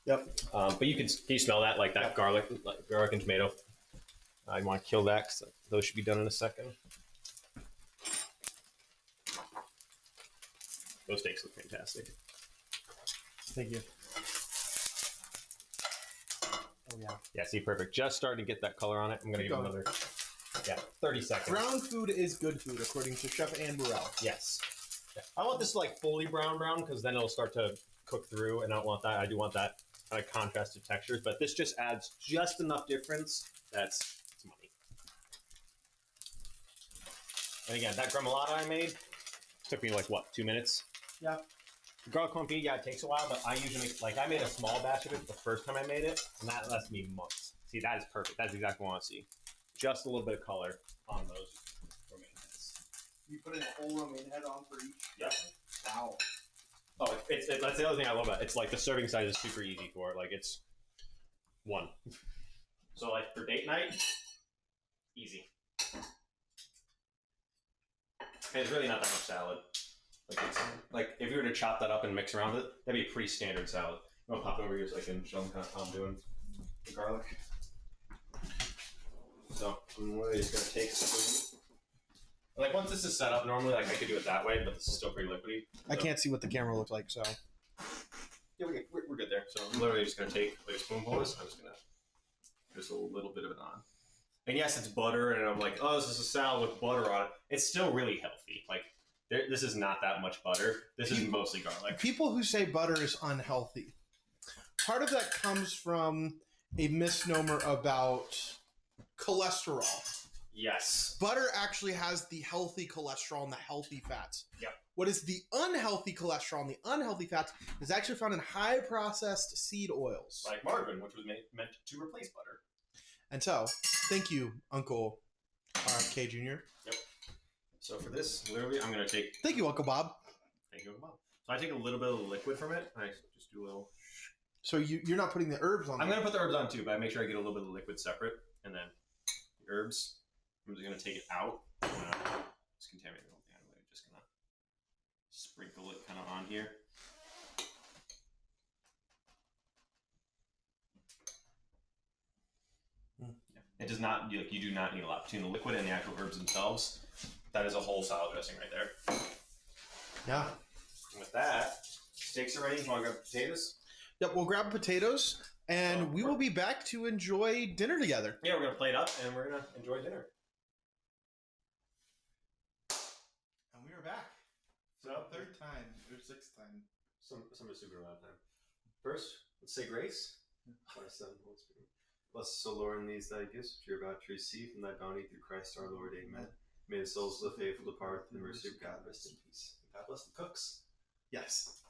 B: Yep.
A: But can you smell that? Like that garlic and tomato. I want to kill that because those should be done in a second. Those steaks look fantastic.
B: Thank you. Oh yeah.
A: Yeah, see, perfect. Just starting to get that color on it. I'm gonna give it another 30 seconds.
B: Brown food is good food, according to Chef Ann Burrell.
A: Yes. Yeah. I want this like fully brown because then it'll start to cook through, and I don't want that. I do want that kind of contrasted textures, but this just adds just enough difference that's money. And again, that gremolata I made took me like what, 2 minutes?
B: Yeah.
A: The garlic confit, yeah, it takes a while, but I usually I made a small batch of it the first time I made it, and that lasted me months. See, that is perfect. That's exactly what I want to see. Just a little bit of color on those romaine heads.
B: You put in a whole romaine head on for each?
A: Yep.
B: Wow.
A: Oh, that's the other thing I love about it. It's like the serving size is super easy for it. Like it's one. So like for date night, easy. And it's really not that much salad. Like if you were to chop that up and mix around it, that'd be a pretty standard salad. I'm gonna pop over here so I can show them kind of how I'm doing the garlic. So I'm really just gonna take a spoon. Like once this is set up, normally like I could do it that way, but this is still pretty liquidy. So.
B: I can't see what the camera looks like, so.
A: Yeah, we're good there. So I'm literally just gonna take like a spoonful of this. I'm just gonna just a little bit of it on. And yes, it's butter, and I'm like, oh, this is a salad with butter on it. It's still really healthy. Like this is not that much butter. This is mostly garlic.
B: People who say butter is unhealthy, part of that comes from a misnomer about cholesterol.
A: Yes.
B: Butter actually has the healthy cholesterol and the healthy fats.
A: Yep.
B: What is the unhealthy cholesterol and the unhealthy fats is actually found in high processed seed oils.
A: Like margarine, which was meant to replace butter.
B: And so, thank you, Uncle RFK Jr.
A: So for this, literally, I'm gonna take.
B: Thank you, Uncle Bob.
A: Thank you, Bob. So I take a little bit of the liquid from it. And I just do a little.
B: So you're not putting the herbs on.
A: I'm gonna put the herbs on too, but I make sure I get a little bit of the liquid separate, and then the herbs. I'm just gonna take it out. I'm gonna just contaminate the whole thing. I'm just gonna sprinkle it kind of on here. It does not, you do not need a lot between the liquid and the actual herbs themselves. That is a whole salad dressing right there.
B: Yeah.
A: And with that, steaks are ready. You want to grab potatoes?
B: Yep, we'll grab potatoes, and we will be back to enjoy dinner together.
A: Yeah, we're going to plate up, and we're going to enjoy dinner.
B: And we are back.
A: So,
B: Third time, or sixth time.
A: some of the super amount of time. First, let's say grace. Our Son, Holy Spirit. Bless us, O Lord, in these thy gifts, which we are about to receive from thy bounty through Christ our Lord. Amen. May the souls of the faithful depart through the mercy of God. Rest in peace. God bless the cooks.
B: Yes.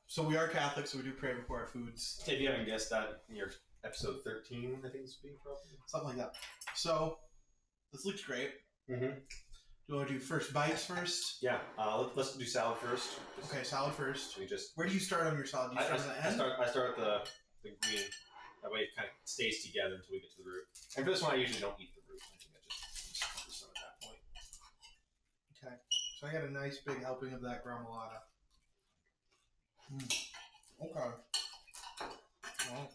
B: So we are Catholic, so we do pray before our foods.
A: If you haven't guessed that, in your episode 13, I think it's being probably.
B: Something like that. So, this looks great.
A: Mm-hmm.
B: Do you want to do first bites first?
A: Yeah, let's do salad first.
B: Okay, salad first.
A: We just.
B: Where do you start on your salad? Do you start at the end?
A: I start at the green. That way it kind of stays together until we get to the root. And for this one, I usually don't eat the root. I think I just cover some at that point.
B: Okay. So I got a nice big helping of that gremolata. Okay. Well,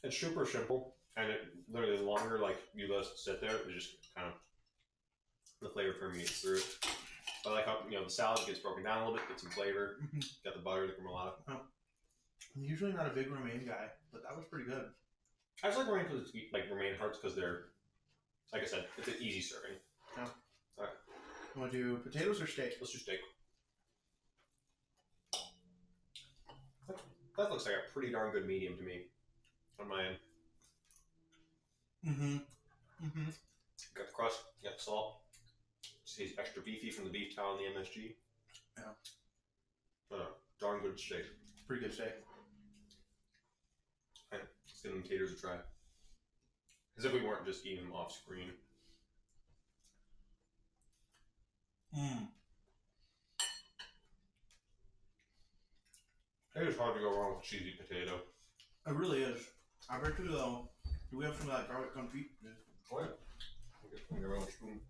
A: it's super simple, and it literally the longer like you let it sit there, it just kind of the flavor permeates through it. I like how the salad gets broken down a little bit, gets some flavor. Got the butter, the gremolata.
B: I'm usually not a big romaine guy, but that was pretty good.
A: I just like romaine because it's like romaine hearts because they're, like I said, it's an easy serving.
B: Yeah.
A: All right.
B: You want to do potatoes or steak?
A: Let's do steak. That looks like a pretty darn good medium to me on my end. Got the crust, got the salt. It's extra beefy from the beef towel and the MSG. Yeah. Darn good steak.
B: Pretty good steak.
A: Alright, let's give them taters a try. As if we weren't just eating them off screen. It is hard to go wrong with a cheesy potato.
B: It really is. I bet you though, do we have some of that garlic confit?
A: Oh yeah. Get your own spoon.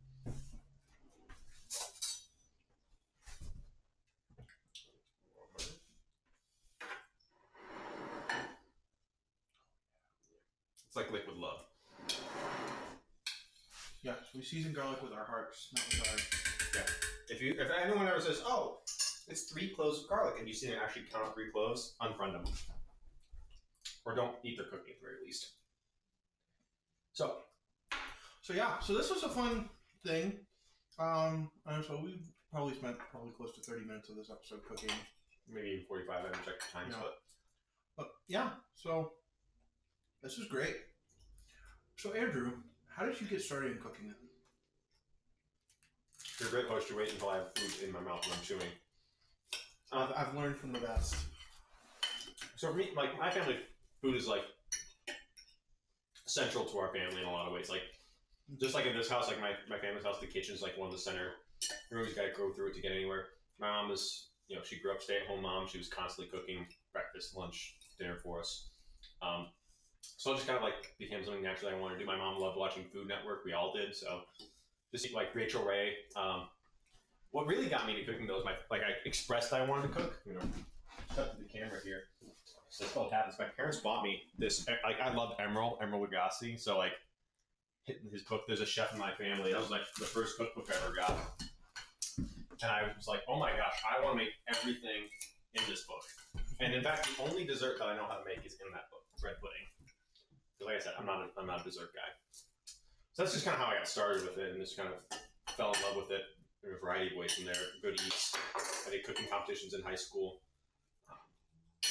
A: It's like liquid love.
B: Yes, we season garlic with our hearts, not with our.
A: Yeah. If anyone ever says, "Oh, it's 3 cloves of garlic," and you see them actually count 3 cloves, unfriend them, or don't eat their cooking at the very least. So
B: yeah, so this was a fun thing. And so we probably spent close to 30 minutes of this episode cooking.
A: maybe even 45. I haven't checked the times,
B: Yeah.
A: but
B: Yeah, so this is great. So Andrew, how did you get started in cooking then?
A: you're a great host. You wait until I have food in my mouth when I'm chewing.
B: I've learned from the best.
A: So for me, like my family, food is like central to our family in a lot of ways. Like just like in this house, like my family's house, the kitchen is like one of the center rooms. You gotta go through it to get anywhere. My mom is, she grew up stay-at-home mom. She was constantly cooking breakfast, lunch, dinner for us. So it just kind of like became something naturally I wanted to do. My mom loved watching Food Network. We all did. So just like Rachel Ray. What really got me to cooking though is I expressed I wanted to cook. Step to the camera here. So it's called happens. My parents bought me this. Like I love Emeril Lagasse. So like hitting his cook. There's a chef in my family. That was like the first cookbook I ever got. And I was like, oh my gosh, I want to make everything in this book. And in fact, the only dessert that I know how to make is in that book, bread pudding. Because like I said, I'm not a dessert guy. So that's just kind of how I got started with it, and just kind of fell in love with it in a variety of ways from there. Good eats. I did cooking competitions in high school. I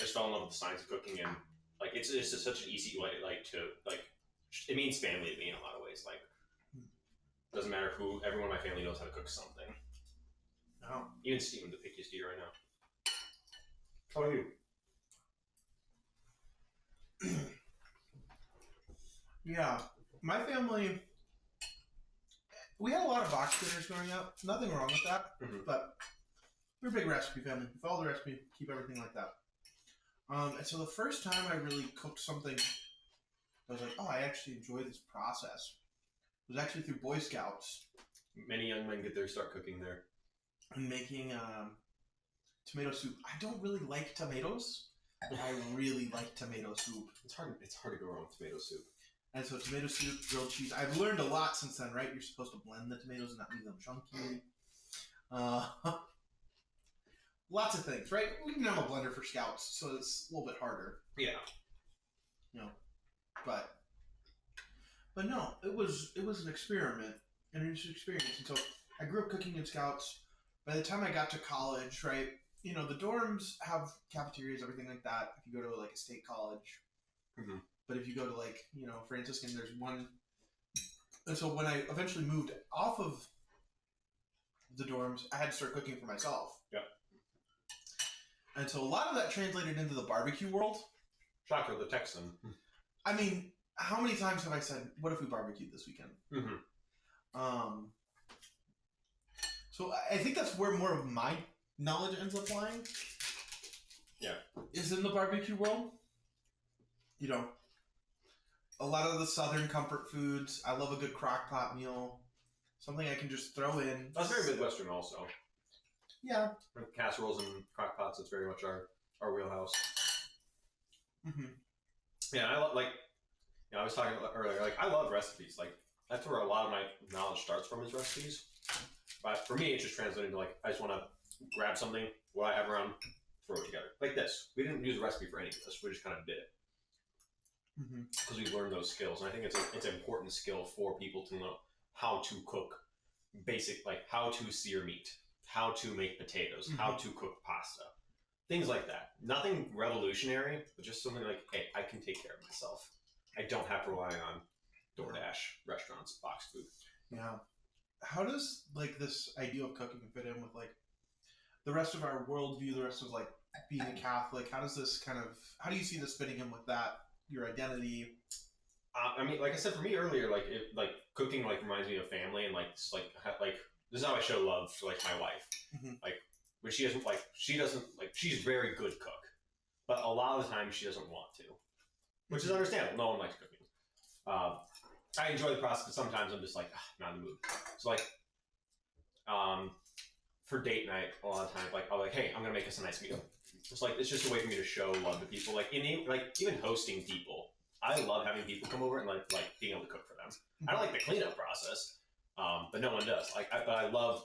A: just fell in love with the science of cooking, and like it's just such an easy way, it means family to me in a lot of ways. Like, doesn't matter who, everyone in my family knows how to cook something.
B: No.
A: Even Steven, the pickiest eater right now. How about you?
B: Yeah, my family, we had a lot of box dinners growing up. Nothing wrong with that, but we're a big recipe family. We follow the recipe, keep everything like that. And so the first time I really cooked something, I was like, oh, I actually enjoy this process. It was actually through Boy Scouts
A: Many young men get their start cooking there.
B: and making tomato soup. I don't really like tomatoes, but I really like tomato soup.
A: It's hard to go wrong with tomato soup.
B: And so tomato soup, grilled cheese. I've learned a lot since then, right? You're supposed to blend the tomatoes and not leave them chunky. Lots of things, right? We can have a blender for Scouts, so it's a little bit harder.
A: Yeah.
B: You know, but no, it was an experiment, an interesting experience. And so I grew up cooking in Scouts. By the time I got to college, right, you know, the dorms have cafeterias, everything like that. If you go to like a state college, but if you go to like, you know, Franciscan, there's one. And so when I eventually moved off of the dorms, I had to start cooking for myself.
A: Yeah.
B: And so a lot of that translated into the barbecue world.
A: Shocker, the Texan.
B: I mean, how many times have I said, "What if we barbecued this weekend?" So I think that's where more of my knowledge ends up lying.
A: Yeah.
B: Is in the barbecue world. You know, a lot of the southern comfort foods. I love a good crock pot meal. Something I can just throw in.
A: That's very Midwestern also.
B: Yeah.
A: Casseroles and crock pots, it's very much our wheelhouse. Yeah, I like, you know, I was talking earlier, like, I love recipes. Like, that's where a lot of my knowledge starts from, is recipes. But for me, it's just translated to, like, I just want to grab something, what I have around, throw it together. Like this. We didn't use a recipe for any of this. We just kind of did it. Because we've learned those skills. And I think it's an important skill for people to know how to cook basic, like how to sear meat, how to make potatoes, how to cook pasta. Things like that. Nothing revolutionary, but just something like, hey, I can take care of myself. I don't have to rely on DoorDash, restaurants, boxed food.
B: Yeah. How does like this idea of cooking fit in with like the rest of our worldview, the rest of like being a Catholic? How does this how do you see this fitting in with that? Your identity?
A: I mean, like I said for me earlier, like cooking like reminds me of family, and like this is how I show love to like my wife. Like when she's a very good cook, but a lot of the time she doesn't want to, which is understandable. No one likes cooking. I enjoy the process, but sometimes I'm just like, not in the mood. So like, for date night, a lot of times, like I'm like, hey, I'm gonna make us a nice meal. It's just a way for me to show love to people. Like even hosting people, I love having people come over and like being able to cook for them. I don't like the cleanup process, but no one does. But I love.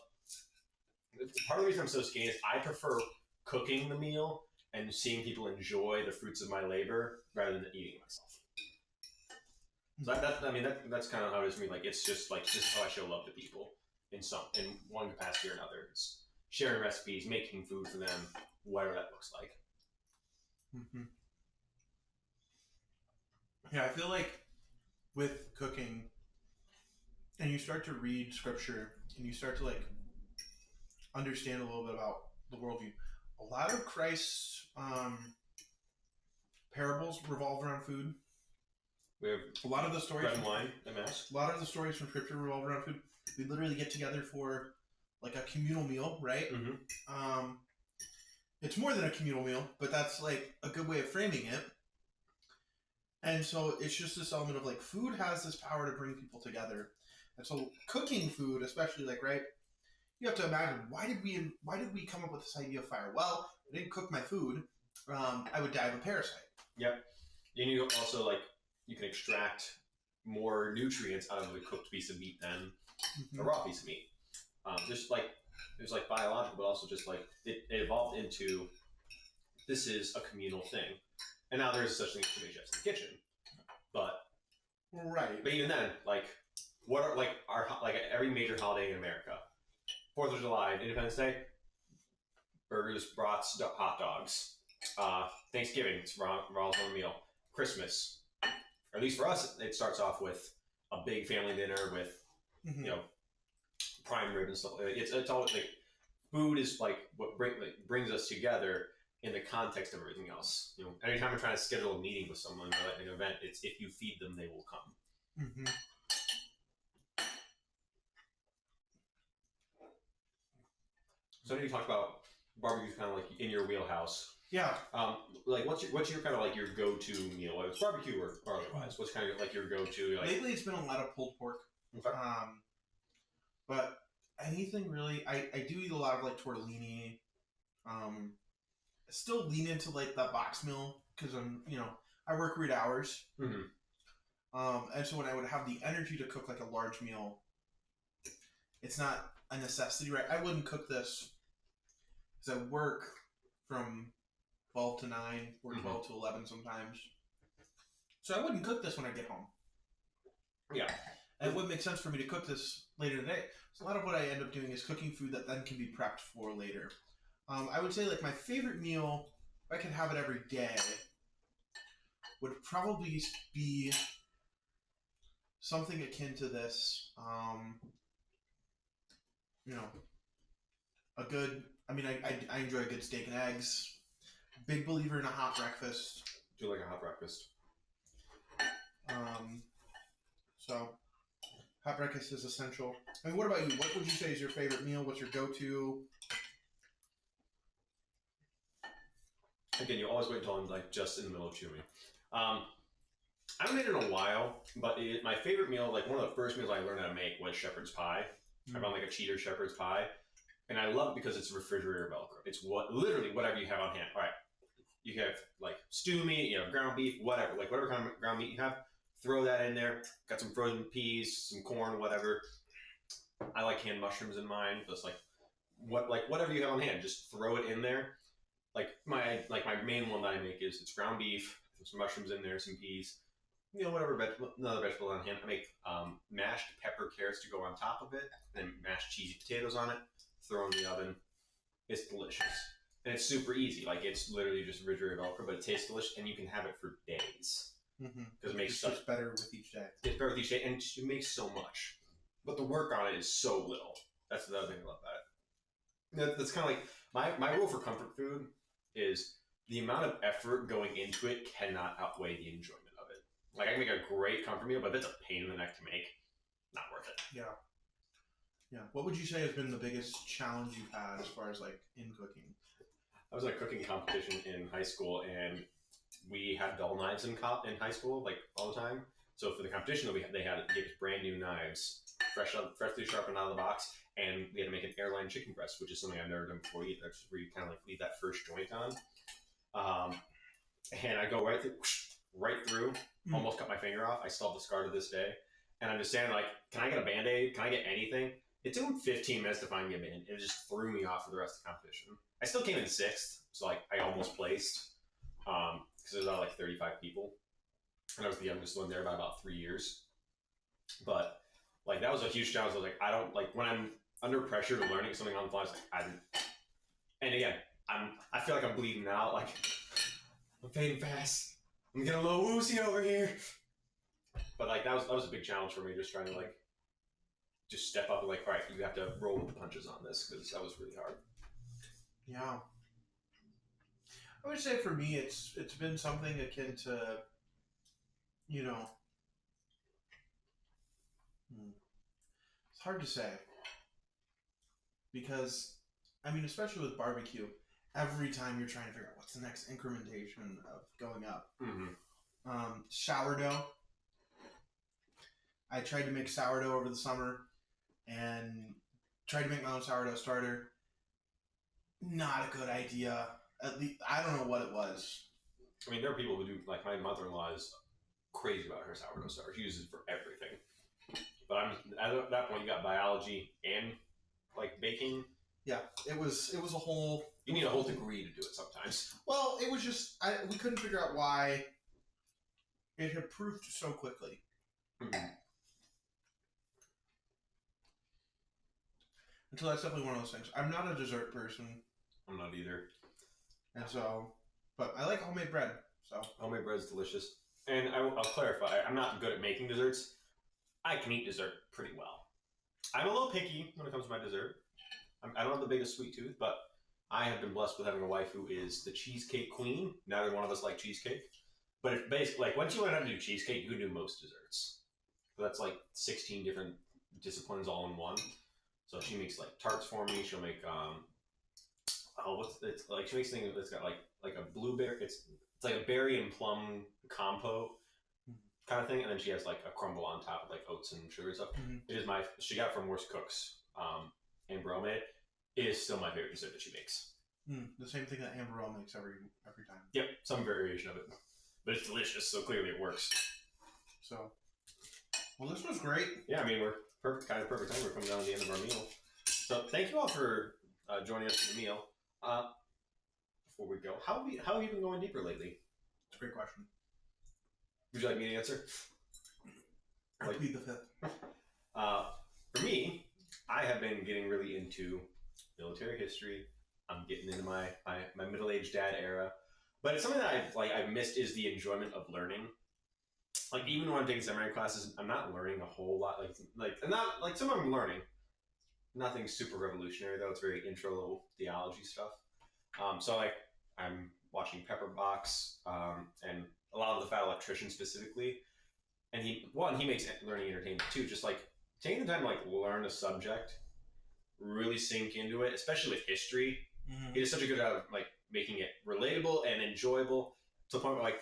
A: Part of the reason I'm so skinny is I prefer cooking the meal and seeing people enjoy the fruits of my labor rather than eating it myself. So that's kind of how it is for me. Like it's just how I show love to people in one capacity or another. It's sharing recipes, making food for them, whatever that looks like.
B: Yeah, I feel like with cooking, and you start to read scripture, and you start to like understand a little bit about the worldview. A lot of Christ's parables revolve around food.
A: We have
B: a lot of the stories.
A: Bread and wine, MS.
B: A lot of the stories from scripture revolve around food. We literally get together for like a communal meal, right? It's more than a communal meal, but that's like a good way of framing it. And so it's just this element of like food has this power to bring people together. And so cooking food, especially like, right, you have to imagine, why did we come up with this idea of fire? Well, I didn't cook my food. I would die of a parasite.
A: Yep. And you also like, you can extract more nutrients out of a cooked piece of meat than a raw piece of meat. Just like, there's like biological, but also just like it evolved into, this is a communal thing. And now there's such thing as too many chefs in the kitchen. But even then, like, what are like every major holiday in America? 4th of July, Independence Day, burgers, brats, hot dogs. Thanksgiving, it's raw on the meal. Christmas, or at least for us, it starts off with a big family dinner with, you know, prime rib and stuff. It's always like, food is like what brings us together. in the context of everything else. You know, anytime I'm trying to schedule a meeting with someone or like an event, it's if you feed them, they will come.
B: Mm-hmm.
A: So then you talked about barbecue, kind of like in your wheelhouse.
B: Yeah.
A: Like what's your kind of like your go-to meal, whether it's barbecue or otherwise? What's kind of like your go-to? Like,
B: Lately, it's been a lot of pulled pork.
A: okay.
B: But anything really, I do eat a lot of like tortellini. I still lean into like that box meal because I work weird hours.
A: Mm-hmm.
B: And so when I would have the energy to cook like a large meal, it's not a necessity, right? I wouldn't cook this because I work from 12 to 9 or 12 to 11 sometimes. So I wouldn't cook this when I get home.
A: Yeah.
B: And it wouldn't make sense for me to cook this later today. So a lot of what I end up doing is cooking food that then can be prepped for later. I would say like my favorite meal, if I could have it every day, would probably be something akin to this. A good. I mean, I enjoy a good steak and eggs. Big believer in a hot breakfast.
A: Do like a hot breakfast.
B: So hot breakfast is essential. I mean, what about you? What would you say is your favorite meal? What's your go-to?
A: Again, you always wait until I'm like just in the middle of chewing. I haven't made it in a while, but my favorite meal, like one of the first meals I learned how to make was shepherd's pie. I found like a cheater shepherd's pie, and I love it because it's refrigerator Velcro. It's literally whatever you have on hand. All right, you have like stew meat, ground beef, whatever, like whatever kind of ground meat you have, throw that in there. Got some frozen peas, some corn, whatever. I like canned mushrooms in mine. Just like whatever you have on hand, just throw it in there. Like my main one that I make is it's ground beef, some mushrooms in there, some peas, whatever another vegetable on hand. I make mashed pepper carrots to go on top of it, and mashed cheesy potatoes on it. Throw in the oven. It's delicious, and it's super easy. Like it's literally just refrigerator Velcro, but it tastes delicious, and you can have it for days because it makes
B: just better with each day.
A: It's better with each day, and it makes so much. But the work on it is so little. That's the other thing I love about it. That's kind of like my rule for comfort food is the amount of effort going into it cannot outweigh the enjoyment of it. Like I can make a great comfort meal, but if it's a pain in the neck to make, not worth it.
B: Yeah. Yeah. What would you say has been the biggest challenge you've had as far as like in cooking?
A: I was in a cooking competition in high school, and we had dull knives in high school, like all the time. So for the competition that they gave us brand new knives, freshly sharpened out of the box, and we had to make an airline chicken breast, which is something I've never done before either. That's where you kind of like leave that first joint on. And I go right through, almost cut my finger off. I still have the scar to this day. And I'm just standing like, can I get a Band-Aid? Can I get anything? It took 15 minutes to finally get in. It just threw me off for the rest of the competition. I still came in 6th, so like I almost placed because there's about like 35 people. And I was the youngest one there by about 3 years. But like that was a huge challenge. I was like, I don't like when I'm under pressure to learning something on the fly. And again, I feel like I'm bleeding out. Like I'm fading fast. I'm getting a little woozy over here. But like that was a big challenge for me, just trying to like just step up and like, all right, you have to roll with the punches on this because that was really hard.
B: Yeah. I would say for me, it's been something akin to, it's hard to say because, I mean, especially with barbecue, every time you're trying to figure out what's the next incrementation of going up. Sourdough. I tried to make sourdough over the summer and tried to make my own sourdough starter. Not a good idea. At least I don't know what it was.
A: I mean, there are people who do, like my mother-in-law is crazy about her sourdough starter. She uses it for everything. But at that point, you got biology and like baking.
B: Yeah, it was a whole.
A: You need a whole degree to do it sometimes.
B: Well, it was just we couldn't figure out why it had proofed so quickly. And so that's definitely one of those things. I'm not a dessert person.
A: I'm not either.
B: And so, but I like homemade bread. So
A: homemade bread is delicious. And I'll clarify, I'm not good at making desserts. I can eat dessert pretty well. I'm a little picky when it comes to my dessert. I don't have the biggest sweet tooth, but I have been blessed with having a wife who is the cheesecake queen. Neither one of us like cheesecake. But if basically, like, once you learn how to do cheesecake, you can do most desserts. So that's like 16 different disciplines all in one. So she makes like tarts for me. She'll make it's like she makes things that's got like a blueberry. It's like a berry and plum compote kind of thing, and then she has like a crumble on top with like oats and sugar and stuff. It is she got it from Worst Cooks, and Bro made it. It is still my favorite dessert that she makes.
B: The same thing that Amber Ale makes every time.
A: Yep, some variation of it, but it's delicious. So clearly it works.
B: So, well, this was great.
A: Yeah, I mean we're perfect time. We're coming down to the end of our meal. So thank you all for joining us for the meal. Before we go, how have you been going deeper lately?
B: It's a great question.
A: Would you like me to answer?
B: I plead the fifth.
A: For me, I have been getting really into military history. I'm getting into my middle-aged dad era, but it's something that I've missed is the enjoyment of learning. Like even when I'm taking seminary classes, I'm not learning a whole lot. Like I'm not like some of them I'm learning. Nothing super revolutionary though. It's very intro level theology stuff. So like I'm watching Pepper Box and a lot of the Fat Electrician specifically, and he makes learning entertaining too. Just like taking the time to like learn a subject, really sink into it, especially with history. He does such a good job of like making it relatable and enjoyable to the point where like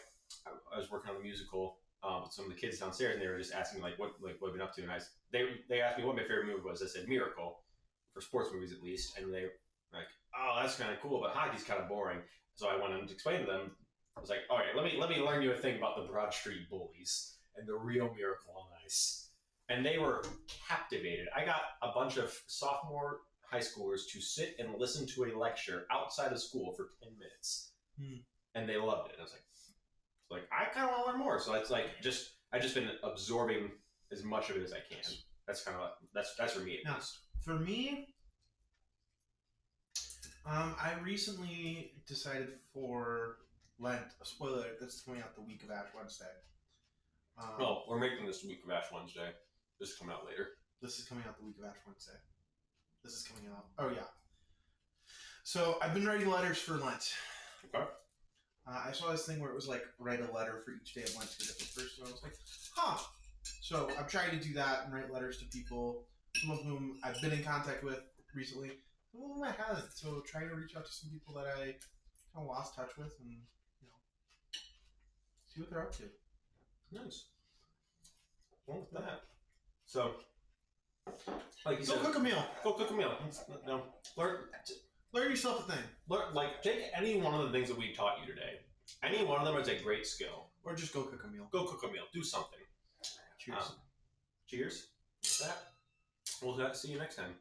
A: I was working on a musical with some of the kids downstairs, and they were just asking me what I've been up to, and they asked me what my favorite movie was. I said Miracle, for sports movies at least, and they were like, oh, that's kind of cool, but hockey's kind of boring. So I went on to explain to them. I was like, all right, let me learn you a thing about the Broad Street Bullies and the real Miracle on Ice. And they were captivated. I got a bunch of sophomore high schoolers to sit and listen to a lecture outside of school for 10 minutes. And they loved it. And I was like, I kind of want to learn more. So it's like, I've just been absorbing as much of it as I can. That's kind of, that's for me at least.
B: For me, I recently decided for Lent, a spoiler, that's coming out the week of Ash Wednesday.
A: No, we're making this week of Ash Wednesday. This is coming out later.
B: This is coming out the week of Ash Wednesday. This is coming out. Oh, yeah. So I've been writing letters for Lent.
A: Okay.
B: I saw this thing where it was like, write a letter for each day of Lent to a different person. I was like, huh. So I'm trying to do that and write letters to people, some of whom I've been in contact with recently, some of whom I haven't. So trying to reach out to some people that I kind of lost touch with and, see what they're up to.
A: Nice. Well, with that. So, like you
B: Go
A: said,
B: cook a meal.
A: Go cook a meal. No,
B: Learn yourself a thing.
A: like take any one of the things that we taught you today. Any one of them is a great skill.
B: Or just go cook a meal.
A: Go cook a meal. Do something.
B: Cheers.
A: Cheers. With that, we'll see you next time.